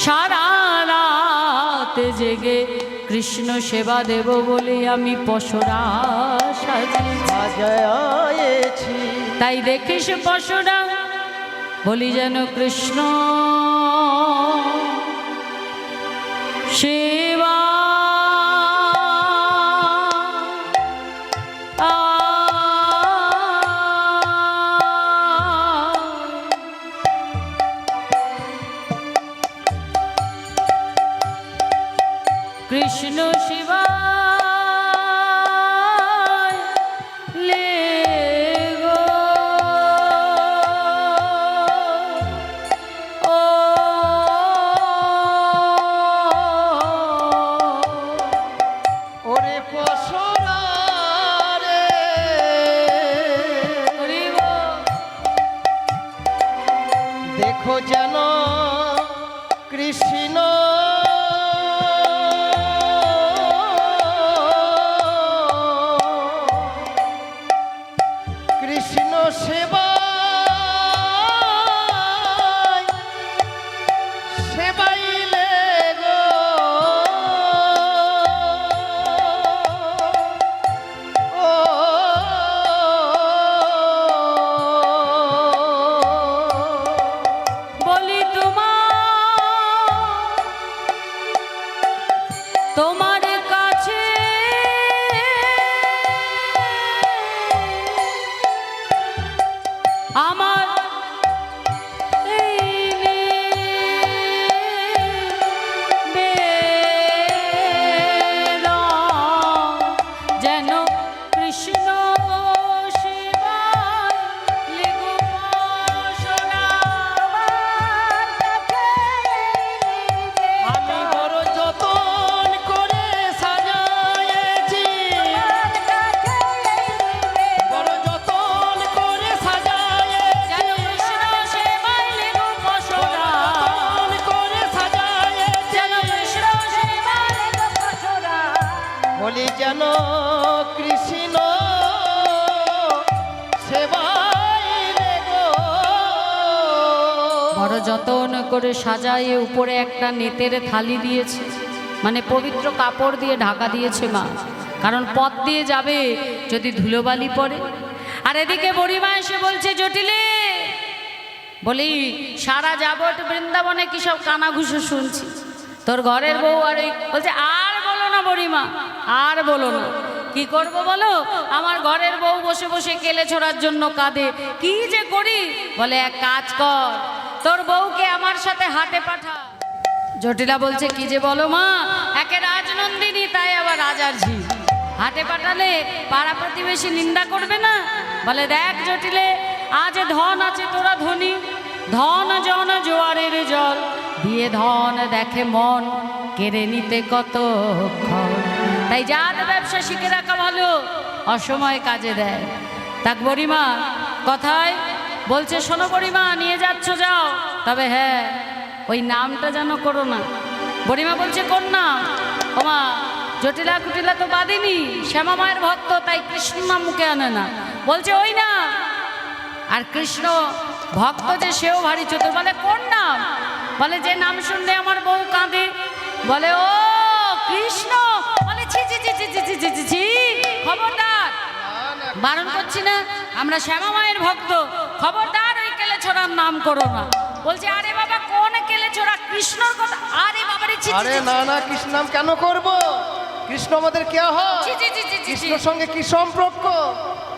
সারা রাত জেগে কৃষ্ণ সেবা দেব বলে আমি পসরা সাজায়েছি। তাই দেখিস পসরা বলি যেন কৃষ্ণ সেবা। কৃষ্ণ শিবা লে গো ও ওরে পসরা রে। দেখো যেন কৃষ্ণ কৃষ্ণ সেবা সেবাইলে গো ও বলি তোমার কাছে আমার এই নিবেদন, যেন কৃষ্ণ সেবায় লেগো পসরা। আমি বড় যতন করে সাজায়েছি, বড় যতন করে সাজায়েছি, যেন কৃষ্ণ সেবায় লেগো পসরা, যতন করে সাজায়েছি। যেন কৃষ্ণ সেবায় লেগো পসরা। বলি যেন কৃষ্ণ সেবাইলে গো। বড় যতন করে সাজায়ে উপরে একটা নেতের থালি দিয়েছে, মানে পবিত্র কাপড় দিয়ে ঢাকা দিয়েছে মা, কারণ পথ দিয়ে যাবে যদি ধুলোবালি পড়ে। আর এদিকে বুড়িমা এসে বলছে, জটিলে বলি সারা যাবত বৃন্দাবনে কি সব কানাঘুষো শুনছি, তোর ঘরের বউ আর এই বলছে, আর বলো না বুড়িমা, আর বলো না। কি করব বলো, আমার ঘরের বউ বসে বসে কেলে ছোড়ার জন্য কাঁদে, কি যে করি। বলে এক কাজ কর, তোর বউকে আমার সাথে হাটে পাঠা। জটিলা বলছে, কি যে বলো মা, একে রাজনন্দিনী তাই আবার রাজার ঝি, হাটে পাঠালে পাড়া প্রতিবেশী নিন্দা করবে না। বলে দেখ জটিলে, আজ ধন আছে তোরা ধনী, ধন জন জোয়ারের জল, দিয়ে ধন দেখে মন, কেড়ে নিতে কত ক্ষণ। তাই যার ব্যবসা শিখে রাখা ভালো, অসময়ে কাজে দেয়। তাক বুড়িমা কথায় বলছে, শোনো বুড়িমা, নিয়ে যাচ্ছ যাও, তবে হ্যাঁ ওই নামটা যেন করো না। বুড়িমা বলছে, কোন নাম? ওমা জটিলা কুটিলা তো বাদিনী, শ্যামা মায়ের ভক্ত, তাই কৃষ্ণ নাম মুখে আনে না। বলছে ওই না, আর কৃষ্ণ ভক্ত যে সেও ভারী চতুর। বলে কোন নাম? বলে যে নাম শুনলে আমার বউ কাঁদে। বলে ও কৃষ্ণ। বলে ছি ছি ছি ছি ছি ছি ছি ছি ছি, খবরদার, বারণ করছি না, আমরা শ্যামা মায়ের ভক্ত, খবরদার ওই কেলে ছোড়ার নাম করো না। বলছে আরে বাবা কোন কেলে চোরা কৃষ্ণর কথা, আরে বাবা রে ছি ছি, আরে ছি, না না, কৃষ্ণ নাম কেন করব? কৃষ্ণ আমাদের কে হয়? ছি, ছি, ছি, ছি, ছি, ছি। কৃষ্ণর সঙ্গে কি সম্পর্ক?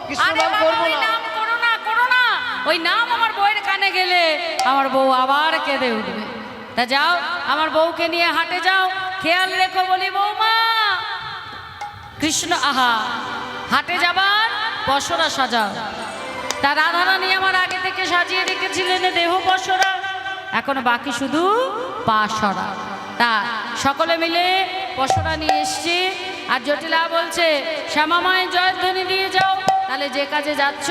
কৃষ্ণ আরে নাম বাবা করব ওই না। নাম করো না, করো না। ওই নাম আমার বউয়ের কানে গেলে আমার বউ আবার কেঁদে উঠবে। তা যাও আমার বউকে নিয়ে হাটে যাও, খেয়াল রেখো বলি বৌমা। কৃষ্ণ আহা হাটে যাবার পশরা সাজাও। তা রাধারানী আমার আগে থেকে সাজিয়ে রেখেছিলেন দেহ পশরা, এখন বাকি শুধু পা সরা। তা সকলে মিলে পশরা নিয়ে এসছি। আর জটিলা বলছে শ্যামা মায়ের জয়ধ্বনি দিয়ে যাও, তাহলে যে কাজে যাচ্ছ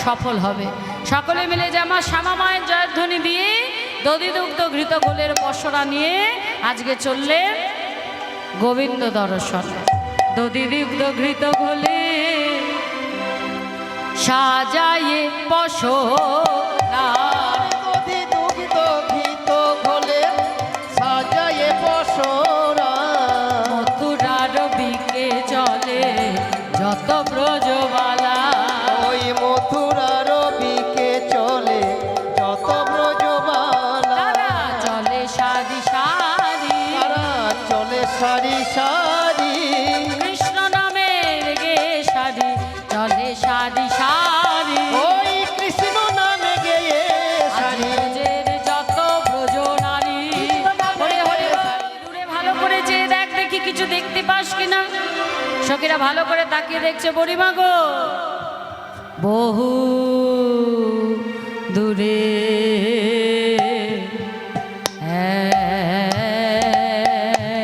সফল হবে। সকলে মিলে যে আমার শ্যামা মায়ের জয়ধ্বনি দিয়ে দধি দুগ্ধ ঘৃত গোলের পশরা নিয়ে আজকে চললেন গোবিন্দ দর্শন। দধি দুগ্ধ ঘৃত গোলে সাজায়ে পশরা, দধি দুগ্ধ ঘৃত ঘোলে সাজায়ে পশরা, মথুরার বিকে চলে যত ব্রজবালা, ওই মথুরার বিকে চলে যত ব্রজবালা, তারা চলে সারি সারি, তারা চলে সারি সারি, কৃষ্ণ নামের গে সারি চলে সারি সারি, ওই কৃষ্ণ নামে গেয়ে সারি। ব্রজের যত ব্রজ নারী। হরে হরে বল, দূরে ভালো করে চেয়ে দেখ দেখি কিছু দেখতে পাস কিনা। সখীরা ভালো করে তাকিয়ে দেখছে, বড়িমা গো বহু দূরে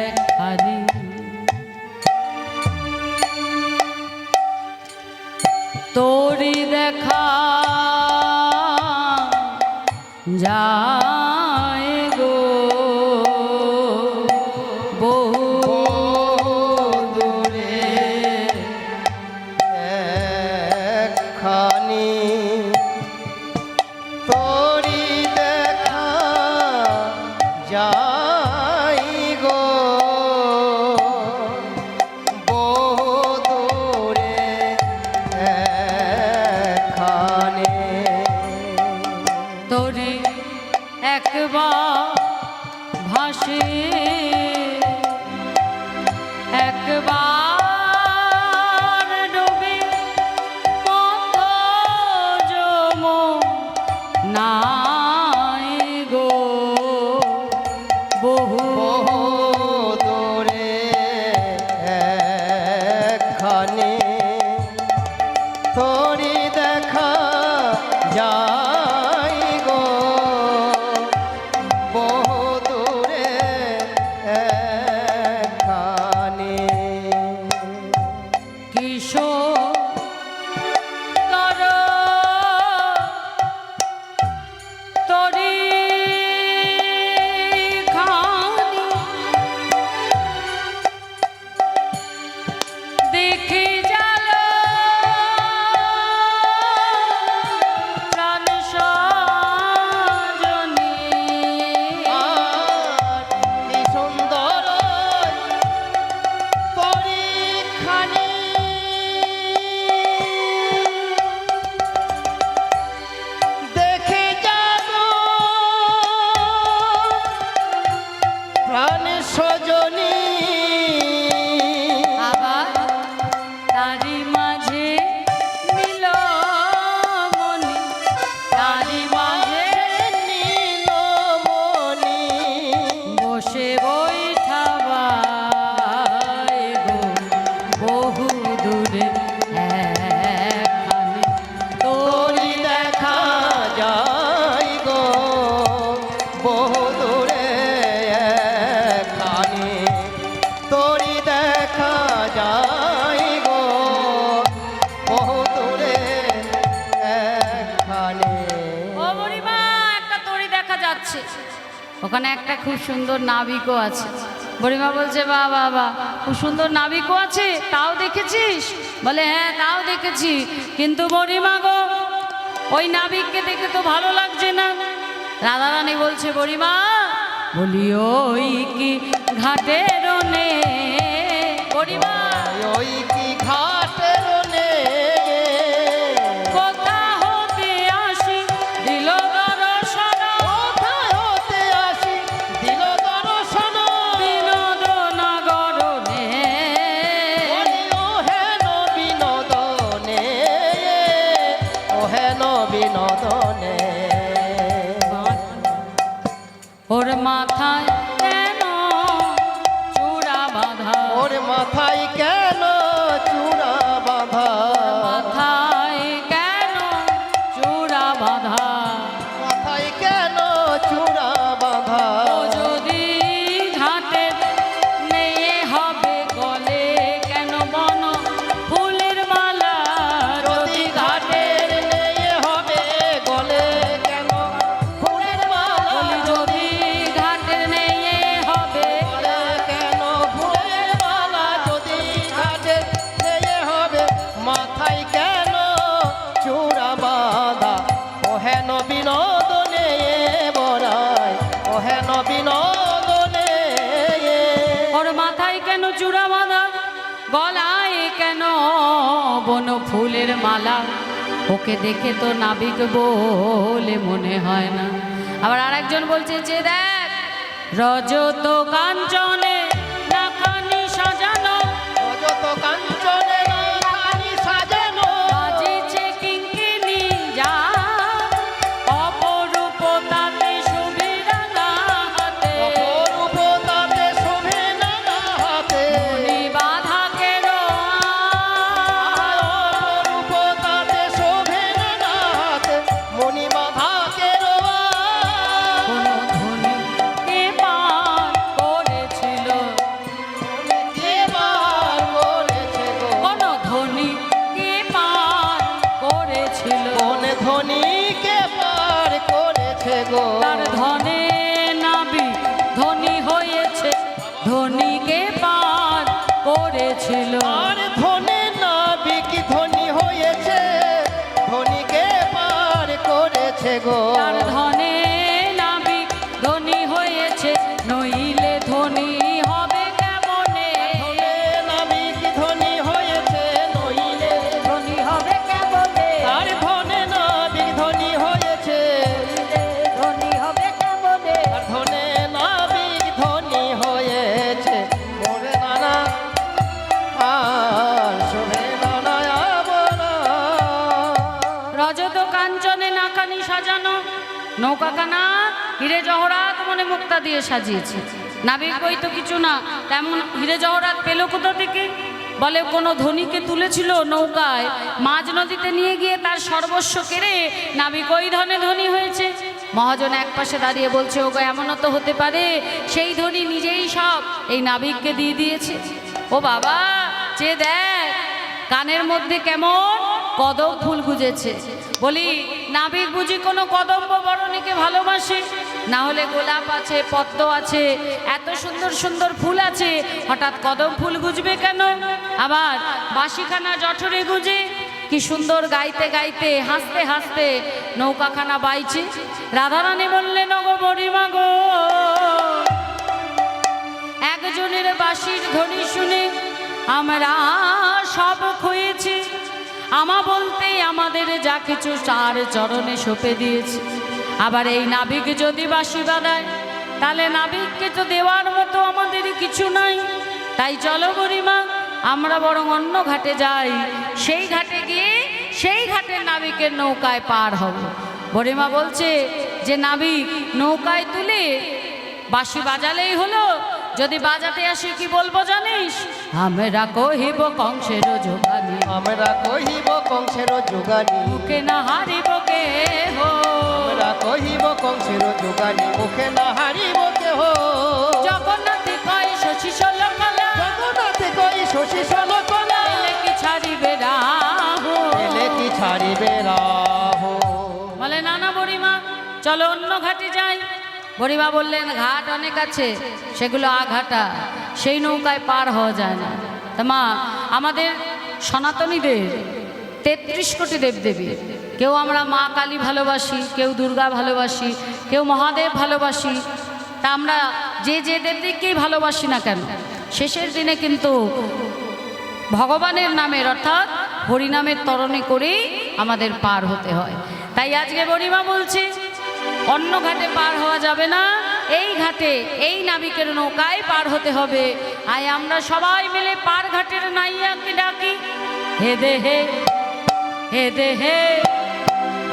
একখানি তোরি দেখা যায় গো বহু দূরে একখানি তোরি দেখা যাই গো বহু দূরে একখানি। তোরে একবার ভাসে একবার ডুবে পথ নাই গো বহু বহু দূরে একখানি তোরি দেখা যাই গো বহু দূরে একখানি। কিশোর কর তরি খানি দেখে জাল প্রাণ সজনী আর কি সুন্দর পরীক্ষানি দেখে যাব প্রাণ সজনী। আবার তারি মাঝে নীলমণি, তারি মাঝে নীলমণি বসে বৈঠাবাই গো বহু দূরে একখানি তোরি দেখা যাই গো বহু দূরে একখানি তোরি দেখা যাই গো বহু দূরে একখানি। ও বুড়িমা একটা তরি দেখা যাচ্ছে, ওখানে একটা খুব সুন্দর নাবিকও আছে। বুড়িমা বলছে বাহ বাহ বাহ, খুব সুন্দর নাবিকও আছে, তাও দেখেছিস? বলে হ্যাঁ তাও দেখেছি, কিন্তু বুড়িমা গো ওই নাবিককে দেখে তো ভালো লাগছে না। রাধারানী বলছে বুড়িমা বলি ওই কি ঘাটের নে, বুড়িমা ওই কি ঘাটের নে কোথা হতে আসি দিল দর্শন, কোথা মাথায় কেন চূড়া বাঁধা, গলায় কেন বন ফুলের মালা, ওকে দেখে তো নাবিক বলে মনে হয় না। আবার আরেকজন বলছে যে দেখ রজত কাঞ্চনে নাকানি সাজানো, রজত কাঞ্চনে নাকানি সাজানো, বাজিছে কিঙ্কিণী যা, অপরূপ তাতে শোভে রাঙা হাতে, অপরূপ তাতে শোভে নানা হাতে, মণি বাঁধা কেরো অপরূপ তাতে শোভে নানা হাতে, মণি বাঁধা কেরোয়া। কোন ধনী কে পার করেছিল, কে বার করেছে গো, কোন ধনী কে পার করেছিল, কোন ধনীকে পার করেছে গো, তার ধনে নাবি ধনী হয়েছে, ধনীকে পার করেছিল। আর ধনে নাবিক ধনী হয়েছে, ধনীকে পার করেছে গো, তার ধনে নাবিক ধনী হয়েছে, নইলে ধনী হবে কেমনে, ধনে নাবিক ধনী হয়েছে, নইলে ধনী হবে কেমনে, আর ধনে নাবিক ধনী হয়েছে, ধনী হবে কেমনে, আর ধনে নাবিক ধনী হয়েছে, মোরে নানা আর শোভে নানা আবরা। রজত কাঞ্চনে নাকানি সাজানো, নৌকাখানা হিরে জহরাত মনে মুক্তা দিয়ে সাজিয়েছে। নাবিক বই তো কিছু না, তেমন হিরে জহরাত পেল কোথা থেকে? বলে কোনো ধনীকে তুলেছিল নৌকায়, মাঝ নদীতে নিয়ে গিয়ে তার সর্বস্ব কেড়ে নাবিক ওই ধনে ধনী হয়েছে। মহাজন এক পাশে দাঁড়িয়ে বলছে ওগো এমনও তো হতে পারে সেই ধনী নিজেই সব এই নাবিককে দিয়ে দিয়েছে। ও বাবা যে দেখ কানের মধ্যে কেমন কদম ফুল গুজেছে। বলি নাবিক বুঝি কোনো কদম্ব বরণীকে ভালোবাসে? না হলে গোলাপ আছে, পদ্ম আছে, এত সুন্দর সুন্দর ফুল আছে, হঠাৎ কদম ফুল গুজবে কেন? আবার বাঁশিখানা জঠরে গুজে কি সুন্দর গাইতে গাইতে হাসতে হাসতে নৌকাখানা বাইছে। রাধারানী বললেন ওগো বড়িমা গো, একজনের বাঁশির ধ্বনি শুনে আমরা সব খুঁয়েছি, আমা বলতে আমাদের যা কিছু তার চরণে সঁপে দিয়েছি। আবার এই নাবিক যদি বাঁশি বাজায় তাহলে নাবিককে তো দেওয়ার মতো আমাদের কিছু নাই। তাই চলো বুড়িমা আমরা বরং অন্য ঘাটে যাই, সেই ঘাটে গিয়ে সেই ঘাটের নাবিকের নৌকায় পার হব। বুড়িমা বলছে যে নাবিক নৌকায় তুলে বাঁশি বাজালেই হলো, যদি বাজাতে আসি কি বলবো জানিস? আমরা কহিব কংসের যোগানি, আমরা কহিব কংসের যোগানি, মুখে না হারিব কে হো, আমরা কহিব কংসের যোগানি, মুখে না হারিব কেহ। জগন্নাথ কয় শশী ষোলকলা, জগন্নাথ কই শশী ষোলকলা, এলে কি ছাড়িবে রাহ, এলে কি ছাড়িবে রাহ। বলে না না বুড়িমা চলো অন্য ঘাটে যাই। বুড়িমা বললেন ঘাট অনেক আছে, সেগুলো আঘাটা, সেই নৌকায় পার হওয়া যায় না। তা মা আমাদের সনাতনীদের ৩৩ কোটি দেবদেবী, কেউ আমরা মা কালী ভালোবাসি, কেউ দুর্গা ভালোবাসি, কেউ মহাদেব ভালোবাসি। তা আমরা যে যে দেবদেবীকেই ভালোবাসি না কেন, শেষের দিনে কিন্তু ভগবানের নামের অর্থাৎ হরিনামের তরণে করেই আমাদের পার হতে হয়। তাই আজকে বুড়িমা বলছে অন্য ঘাটে পার হওয়া যাবে না, এই ঘাটে এই নাবিকের নৌকায় পার হতে হবে। আয় আমরা সবাই মিলে পার ঘাটের নাইয়াকে ডাকি, হে দেহে হে দেহে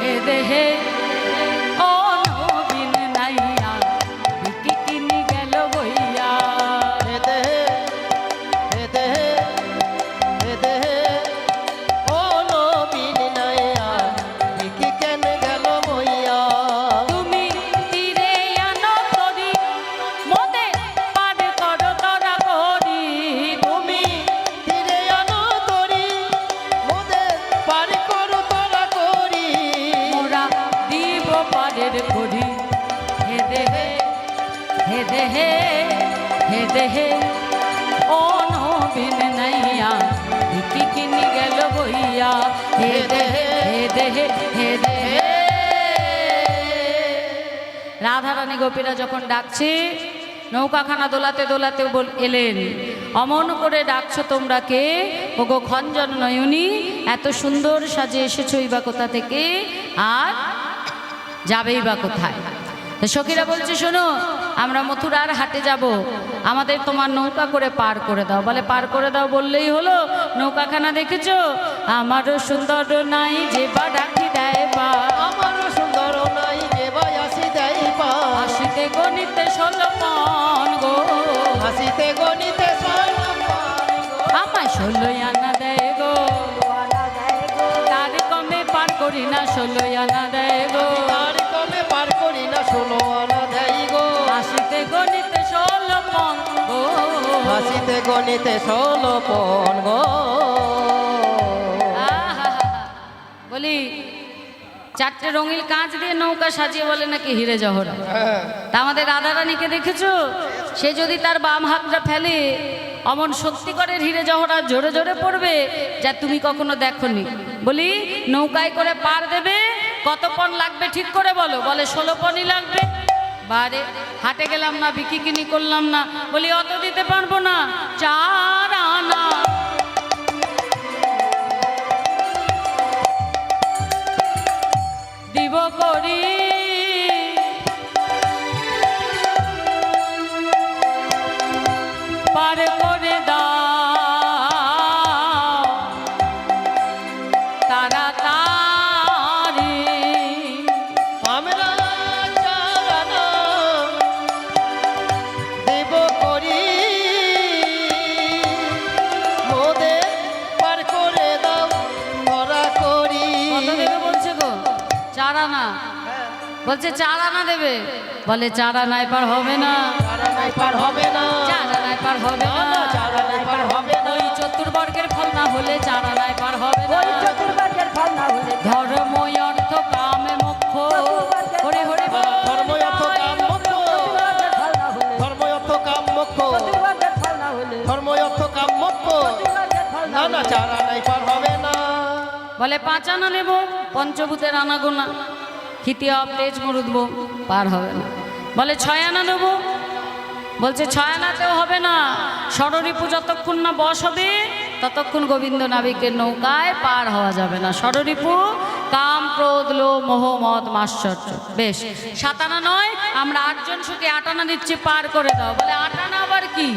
হে দেহে ও নবীন নাইয়া বিকি কিনি গেল বইয়া, হে দেহে হে দেহে হে দেহে ও নবীন নাইয়া বিকি কেন গেল বইয়া। তুমি তীরে আনো তরি মোদে পার করো তরা করি, তুমি ফিরে আনো তরি, মোদের পার করো তোরা করি, মোরা দিব পারের করি, হে দেহে হে দেহে হে দেহে ও নবীন নাইয়া বিকি কিনি গেল বইয়া, হে দেহে হে দেহে হে দেহে। রাধারানী গোপীরা যখন ডাকছে নৌকাখানা দোলাতে দোলাতে এলেন। অমন করে ডাকছো তোমরা কে? ওগো খঞ্জন নয়নী, এত সুন্দর সাজে এসেছই বা কোথা থেকে, আর যাবেই বা কোথায়? তো সখীরা বলছে, শোনো, আমরা মথুরার হাটে যাব, আমাদের তোমার নৌকা করে পার করে দাও। বলে পার করে দাও বললেই হলো? নৌকাখানা দেখেছো? আমারও সুন্দর নাই যে বা ডাকি দেয় পা, আমারও সুন্দর নাই যে ভাই আসি দেয় পা, হাসিতে গণিতে 16 পণ গো, হাসিতে গণিতে আমায় 16 আনা দেয় গো, ওয়ালা দেয় গো, তার কমে পার করি না 16 আনা দেয় গো, তার কমে পার করি না 16 আনা দেয় গো, হাসিতে গণিতে 16 পণ গো, হাসিতে গণিতে 16 পণ গো। আহা! বলি 4টে রঙিন কাঁচ দিয়ে নৌকা সাজিয়ে বলে নাকি হিরে জহরা। তা আমাদের রাধারানীকে দেখেছো? সে যদি তার বাম হাতটা ফেলে, অমন সত্যিকারের হিরে জহরা জোরে জোরে পড়বে, যা তুমি কখনো দেখোনি। বলি নৌকায় করে পার দেবে, কত পণ লাগবে ঠিক করে বলো? বলে 16 পণই লাগবে। বারে হাটে গেলাম না, বিক্রি কিনি করলাম না। বলি অত দিতে পারবো না, 4 আনা। দিব করি পার করে দাও তাড়াতাড়ি, আমরা চারানা দেব করি, মোদের পার করে দাও ধরা করি। কত দেবে বলছে গো? 4 আনা। বলছে 4 আনা দেবে। বলে 4 আনায় পার হবে না, চারানায় পার হবে না, 4 আনায় পার হবে না, না, চারানায় পার হবে না, ওই চতুর্বর্গের ফল না হলে 4 আনায় পার হবে না। ওই চতুর্বার্গের ফল না হলে ধর্ম অর্থ কামে মোক্ষ, হরি হরি বল। ধর্ম অর্থ কাম মোক্ষ, চতুর্বার্গের ফল না হলে, ধর্ম অর্থ কাম মোক্ষ, চতুর্বার্গের ফল না হলে, ধর্ম অর্থ কাম মোক্ষ, চতুর্বার্গের ফল না না না হলে, চারানায় পার হবে না। বলে 5 আনা নেব, পঞ্চভূতের আনা গোনা, খিতি অব তেজ মরুদ্ব, পার হবে না। বলে 6 আনা নেব। বলছে 6 আনাতেও হবে না, ষড়রিপু যতক্ষণ না বশ হবে ততক্ষণ গোবিন্দ নাবিকের নৌকায় পার হওয়া যাবে না। ষড়রিপু কাম ক্রোধ লোভ মোহ মদ মাশ্চর্য। বেশ, 7 আনা নয়, আমরা 8 জন সুখে 8 আনা দিচ্ছি, পার করে দাও। বলে 8 আনা আবার কি?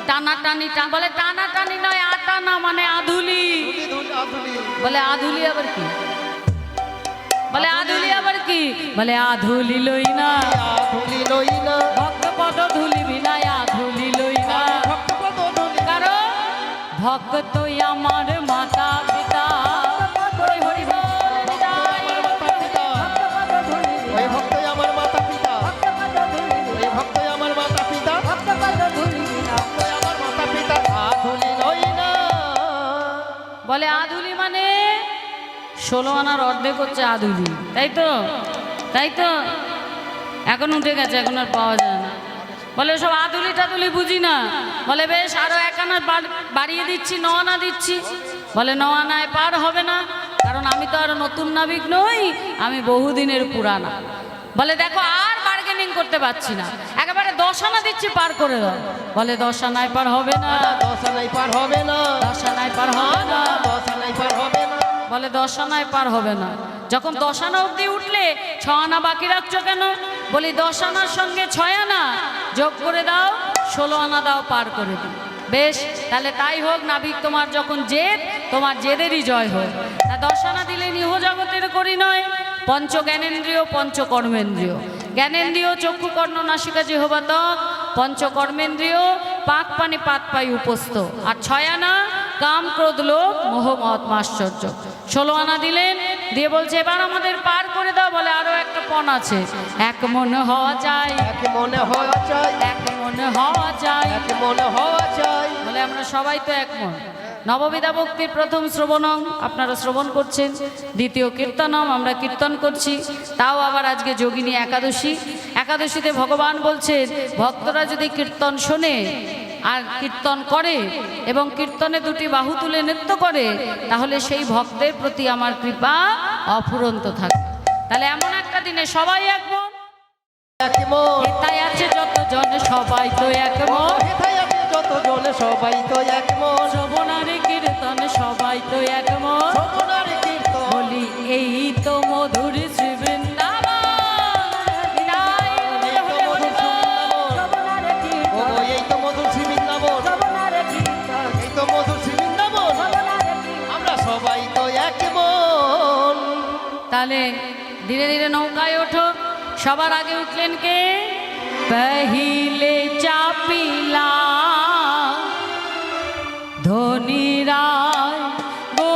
টানাটানি বলে টানাটানি নয়, 8 আনা মানে আধুলি। বলে আধুলি আবার কি? বলে আধুলি আবার কি? বলে আধুলি লই না, আধুলি লই না, ভক্ত পদ ধুলি বিনা আধুলি লই না, ভক্তপদ ধুলি না, কারণ ভক্তই আমার মাতা পিতা। হরি হরি বল নিতাই। ওই ভক্তই আমার মাতা পিতা, ভক্তপদ ধুলি ওই ভক্তই আমার মাতা পিতা, ভক্তপদ ধুলি বিনা, ভক্তই আমার মাতা পিতা, আধুলি লই না। বলে আধুলি মানে 16 আনার অর্ধেক হচ্ছে আধুলি, তাই তো? তাই তো? এখন উঠে গেছে, এখন আর পাওয়া যায় না। বলে সব আধুলি টাধুলি বুঝি না। বলে বেশ, আরো 1 আনা বাড়িয়ে দিচ্ছি, 9 আনা দিচ্ছি। বলে 9 আনায় পার হবে না, কারণ আমি তো আর নতুন নাবিক নই, আমি বহুদিনের পুরানা। বলে দেখো আর বার্গেনিং করতে পারছি না, একেবারে 10 আনা দিচ্ছি, পার করে দাও। বলে 10 আনায় পার হবে না, 10 আনায় পার হবে না, 10 আনায় পার হবে না। 10 আনায় পার হবে না। বলে 10 আনায় পার হবে না। যখন 10 আনা অবধি উঠলে 6 আনা বাকি রাখছো কেন? বলি 10 আনার সঙ্গে 6 আনা যোগ করে দাও, 16 আনা দাও, পার করে দিই। বেশ, তাহলে তাই হোক। নাবিক তোমার যখন জেদ, তোমার জেদেরই জয় হোক। তা 10 আনা দিলে নিহ জগতের করি নয়। পঞ্চ জ্ঞানেন্দ্রিয়, পঞ্চ কর্মেন্দ্রিয়। জ্ঞানেন্দ্রিয় চক্ষু কর্ণ নাসিকা জিহ্বা ত্বক, পঞ্চ কর্মেন্দ্রিয় পাক পানি পাত পাই উপস্থ। আর 6 আনা কাম ক্রোধ লোভ মোহ মদ মাশ্চর্য। 16 আনা দিলেন, দিয়ে বলছে এবার আমাদের পার করে দাও। বলে আরো একটা পণ আছে, এক মনে হওয়া চাই, এক মনে হওয়া চাই, এক মনে হওয়া চাই। এক মনে হওয়া চাই। বলে আমরা সবাই তো এক মন। নববিধা ভক্তির প্রথম শ্রবণম আপনারা শ্রবণ করছেন, দ্বিতীয় কীর্তনম আমরা কীর্তন করছি। তাও আবার আজকে যোগিনী একাদশী। একাদশীতে ভগবান বলছেন ভক্তরা যদি কীর্তন শোনে আর কীর্তন করে এবং কীর্তনে 2টি বাহু তুলে নৃত্য করে, তাহলে সেই ভক্তের প্রতি আমার কৃপা অফুরন্ত থাকে। তাহলে এমন একটা দিনে সবাই এক মন। এক মন হেতায় আছে যতজন সবাই তো এক মন হেথায় আছে যতজন সবাই তো এক মন শ্রবণার কীর্তন সবাই তো এক মন শ্রবণার কীর্তন বলি এই তো মধুর শ্রী বৃন্দাবন। বিদায় বলে বলে শ্রবণারে কীর্তন, ও এই তো মধুর শ্রী বৃন্দাবন শ্রবণারে কীর্তন, এই তো মধুর শ্রী বৃন্দাবন শ্রবণারে কীর্তন। আমরা সবাই তো এক মন। তাহলে ধীরে ধীরে নৌকায় ওঠো। সবার আগে উঠলেন কে? পहिले চাপিলা ধনিরায় গো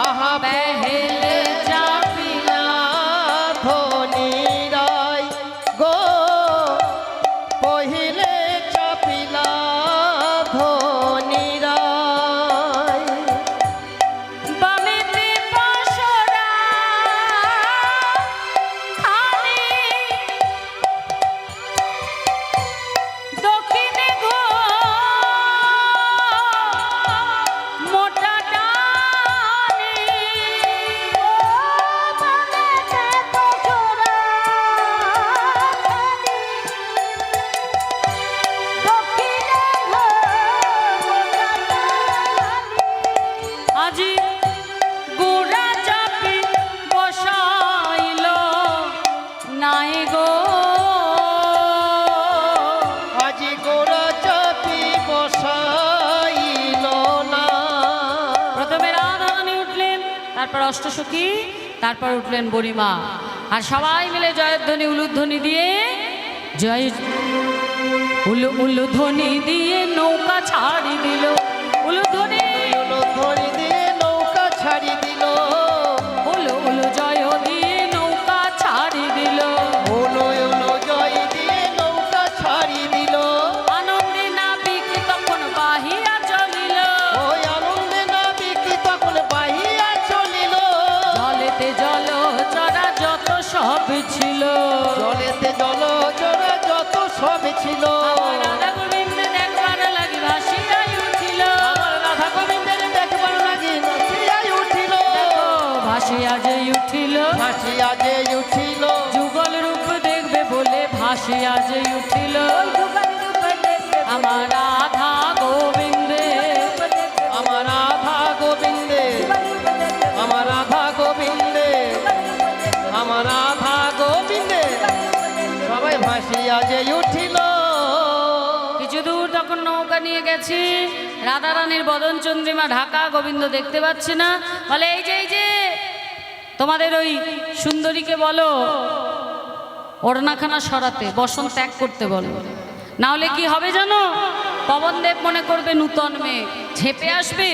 আহা পहिले চাপিলা ধনী রায় গো পहिले চাপিলা ধনী রায় বামেতে পাশরা খালি দক্ষিণে গো মোটা ডালি বামেতে পাশরা খালি, দক্ষিণে ঘো মোটা ডালি। আজি গোড়া চাপি বসাইল নাই গো আজি গোড়া চাপি বসাইল না প্রথমে রাধারানী উঠলেন, তারপর অষ্টসখী, তারপর উঠলেন বুড়িমা। আর সবাই মিলে জয়ধ্বনি উলুধ্বনি দিয়ে জয় উলুধ্বনি দিয়ে নৌকা ছাড়ি দিল। উলুধ্বনি ধরি দিয়ে নৌকা ছাড়ি দিল উলু জয় দিয়ে নৌকা ছাড়ি দিল। ওলো ওলো জয় দিয়ে নৌকা ছাড়ি দিল আনন্দে নাবিক তখন বাহিয়া চলিল। ওই আনন্দে নাবিকি তখন বাহিয়া চলিল জলেতে জল চরা যত সব ছিল। জলেতে জল জরা যত সব ছিল আমার রাধা গোবিন্দ দেখবার লাগি ভাসিয়াই উঠিল। আমার রাধা গোবিন্দের দেখবার লাগি নাচিয়াই উঠিল দেখো ভাসিয়া যে উঠিল, নাচিয়া যে উঠিল যুগল রূপ দেখবে বলে ভাসিয়া যে উঠিল। ওই যুগল রূপে দেখবে আমার রাধা গোবিন্দে আমার রাধা গোবিন্দে আমার রাধা গোবিন্দে আমার রাধা গোবিন্দে সবাই ভাসিয়া যে উঠিল কিছু দূর তখন নৌকা নিয়ে গেছি, রাধারানীর বদন চন্দ্রিমা ঢাকা, গোবিন্দ দেখতে পাচ্ছি না। বলে এই যে তোমাদের ওই সুন্দরীকে বলো ওড়নাখানা সরাতে, বসন ত্যাগ করতে বলো, না হলে কি হবে জানো? পবনদেব মনে করবে নূতন মেয়ে ঝেপে আসবে,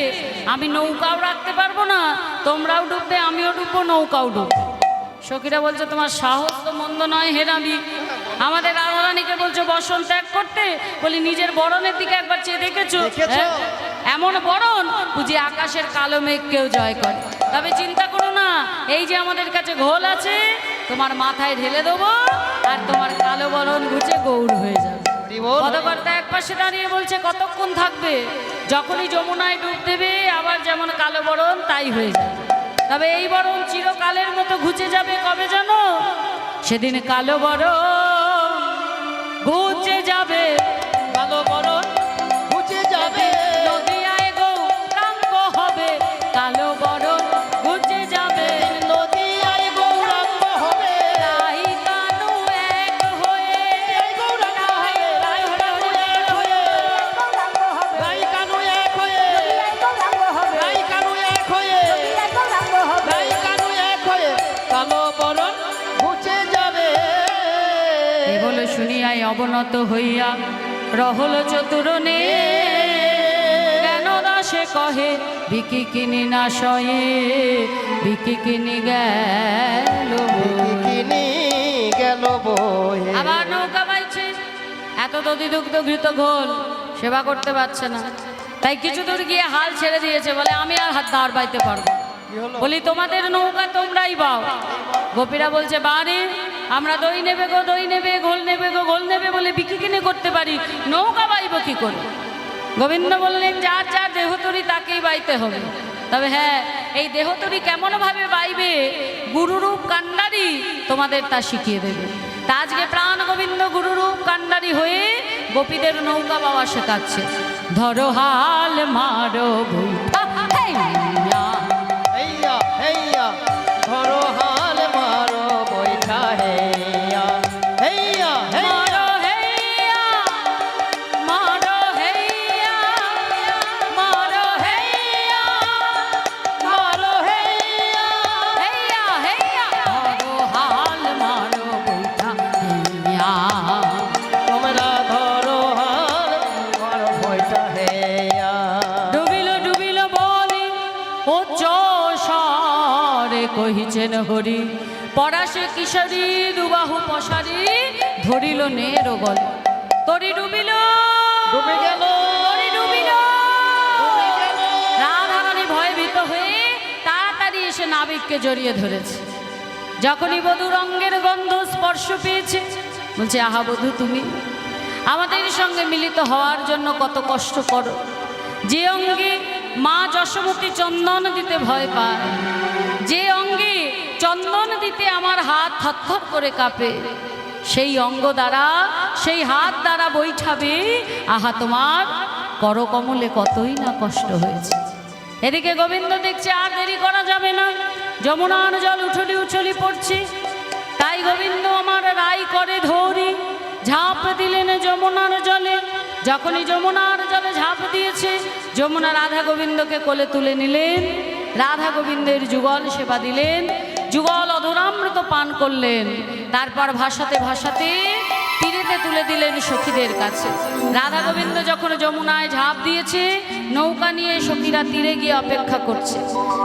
আমি নৌকাও রাখতে পারবো না, তোমরাও ডুববে আমিও ডুববো, নৌকাও ডুববে। সখীরা বলছে তোমার সাহস তো মন্দ নয় হেরাবি। আমাদের রাধারানীকে বলছো বসন ত্যাগ করতে, বলি নিজের বরণের দিকে একবার চেয়ে দেখেছো? দেখেছো? হ্যাঁ? এমন বরণ বুঝি আকাশের কালো মেঘকেও জয় করে। তবে চিন্তা করো না, এই যে আমাদের কাছে ঘোল আছে, তোমার মাথায় ঢেলে দেবো, আর তোমার কালো বরণ ঘুচে গৌর হয়ে যাবে। পদকর্তা এক পাশে দাঁড়িয়ে বলছে কতক্ষণ থাকবে? যখনই যমুনায় ডুব দেবে আবার যেমন কালো বরণ তাই হয়ে যাবে। তবে এই বরণ চিরকালের মতো ঘুচে যাবে কবে জানো? সেদিন কালো বরণ ঘুচে যাবে। কালো বরণ ঘুচে যাবে নদিয়ায় গৌরাঙ্গ হবে, কালো বরণ ঘুচে যাবে। নদিয়ায় গৌরাঙ্গ হবে রাই কানু এক হয়ে, এই গৌরাঙ্গ হবে রাই কানু এক হয়ে গৌরাঙ্গ হবে, রাই কানু এক হয়ে গৌরাঙ্গ হবে, রাই কানু এক হয়ে গৌরাঙ্গ হবে। রাই কানু এক হয়ে কালো বরণ ঘুচে যাবে এ বলে শুনিয়াই অবনত হইয়া রহল চতুরনে, কেন দাসে কহে বিকি কিনি না সয়ে, বিকি কিনি গেল বয়ে। কিনি গেল বয়ে আবার নৌকা বাইছে, এত দধি দুগ্ধ ঘৃত ঘোল সেবা করতে পারছে না, তাই কিছু দূর গিয়ে হাল ছেড়ে দিয়েছে, বলে আমি আর হাত দাঁড় বাইতে পারবো না। কি হলো বলি তোমাদের নৌকা তোমরাই বাও। গোপীরা বলছে বারে আমরা দই নেবে গো দই নেবে, ঘোল নেবে গো ঘোল নেবে বলে বিক্রি কিনে করতে পারি, নৌকা বাইব কি করে? গোবিন্দ বললেন যার যার দেহতরি তাকেই বাইতে হবে। তবে হ্যাঁ, এই দেহ তরি কেমনভাবে বাইবে গুরুরূপ কাণ্ডারি তোমাদের তা শিখিয়ে দেবে। তা আজকে প্রাণ গোবিন্দ গুরুরূপ কাণ্ডারি হয়ে গোপীদের নৌকা বাওয়া শেখাচ্ছে। ধরো হাল মারো বৈঠা হেইয়া। হেইয়া হেইয়া ধরো হাল মারো বৈঠা হেইয়া হেইয়া হেইয়া মারো হেইয়া, মারো হেইয়া, মারো হেইয়া, মারো হেইয়া হেইয়া হেইয়া। ধরো হাল মারো বৈঠা হেইয়া। তোমরা ধরো হাল মারো বৈঠা হেইয়া। ডুবিল ডুবিল বলি উচ্চ স্বরে কহিছেন হরি, পরাশে কিশোরী দুবাহু পশারি ধরিল নের গলে। তরি ডুবিল, ডুবে গেল তরি ডুবিল। ডুবে গেল রাধারানী ভয়ভীত হয়ে তাড়াতাড়ি এসে নাবিককে জড়িয়ে ধরেছে। যখনই বধূ রঙ্গের গন্ধ স্পর্শ পেয়েছে, বলছে আহা বধূ, তুমি আমাদের সঙ্গে মিলিত হওয়ার জন্য কত কষ্ট করো। যে অঙ্গে মা যশোমতী চন্দন দিতে ভয় পায়, যে অঙ্গে চন্দন দিতে আমার হাত থরথর করে কাঁপে, সেই অঙ্গ দ্বারা, সেই হাত দ্বারা বৈঠাবে, আহা তোমার করকমলে কতই না কষ্ট হয়েছে। এদিকে গোবিন্দ দেখছে আর দেরি করা যাবে না, যমুনার জল উছলি উছলি পড়ছে। তাই গোবিন্দ আমার রায় করে ধরি, ঝাঁপ দিলেন যমুনার জলে। যখনই যমুনার জলে ঝাঁপ দিয়েছে, যমুনা রাধা গোবিন্দকে কোলে তুলে নিলেন, রাধা গোবিন্দের যুগল সেবা দিলেন, যুগল অধরামৃত পান করলেন। তারপর ভাসাতে ভাসাতে তীরেতে তুলে দিলেন সখীদের কাছে। রাধা গোবিন্দ যখন যমুনায় ঝাঁপ দিয়েছে, নৌকা নিয়ে সখীরা তীরে গিয়ে অপেক্ষা করছে।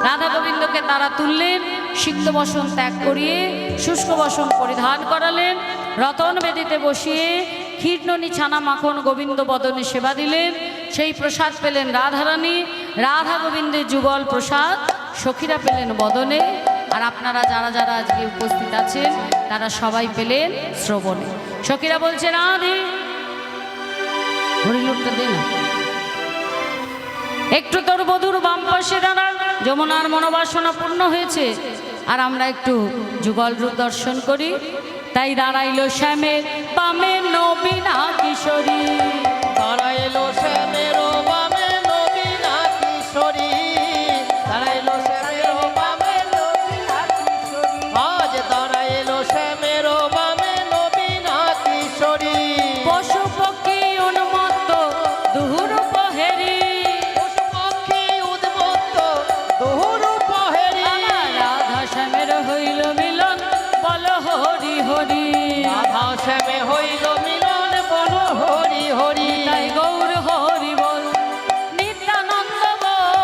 রাধা গোবিন্দকে তারা তুললেন, সিক্ত বসন ত্যাগ করিয়ে শুষ্ক বসন পরিধান করালেন, রতন বেদিতে বসিয়ে ক্ষীরননি ছানা মাখন গোবিন্দ বদনে সেবা দিলেন। সেই প্রসাদ পেলেন রাধারানী, রাধা গোবিন্দের যুগল প্রসাদ সখীরা পেলেন বদনে। আর আপনারা যারা যারা আজকে উপস্থিত আছেন তারা সবাই পেলেন শ্রবণে। সখীরা বলছে রাধে, হরিলোকটা দে না, একটু তোর বধুর বাম পাশে দাঁড়া, যমুনার মনোবাসনা পূর্ণ হয়েছে, আর আমরা একটু যুগল রূপ দর্শন করি। তাই দাঁড়াইল শ্যামের বামে নবীনা কিশোরী, দাঁড়াইলো শ্যামের বামে নবীনা কিশোরী, দাঁড়াইলো শ্যামের বামে নবীনা কিশোরী, আজ দাঁড়াইলো শ্যামের বামে নবীনা কিশোরী। পশু পক্ষী উন্মত্ত দুহুর পহেরি, পশু পক্ষী উদ্মত্ত দোহুর পহেরি, রাধা শ্যামের হইল মিলন, বল হরি হরি। রাধা শ্যামে হইল মিলন, বল হরি হরি। তাই গৌর হরি বল, নিত্যানন্দ বল,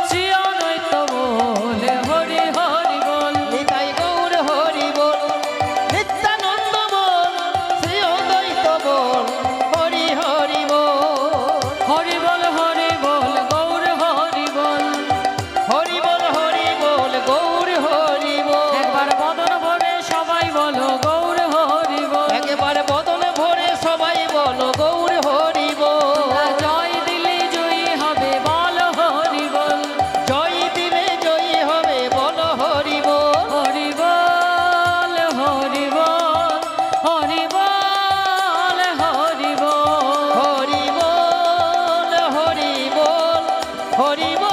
শ্রী অদ্বৈত বল, হরি হরি বল। নিতাই গৌর হরি বল, নিত্যানন্দ বল, শ্রী অদ্বৈত বল, হরি হরি বল। হরি বল হরি বল, গৌর হরি বল। হরি বল হরি বল, গৌর হরি বল। একবার বদন ভরে সবাই বলো গৌর হরি বল। একেবারে বদনে ভরে সবাই বলো গৌর হরি বল। জয় দিলে জয়ী হবে বল হরি বল। জয় দিলে জয়ী হবে বল হরি বল। হরি বল হরি বল, হরি বল হরি বল। হরি বল হরি বল, হরি বল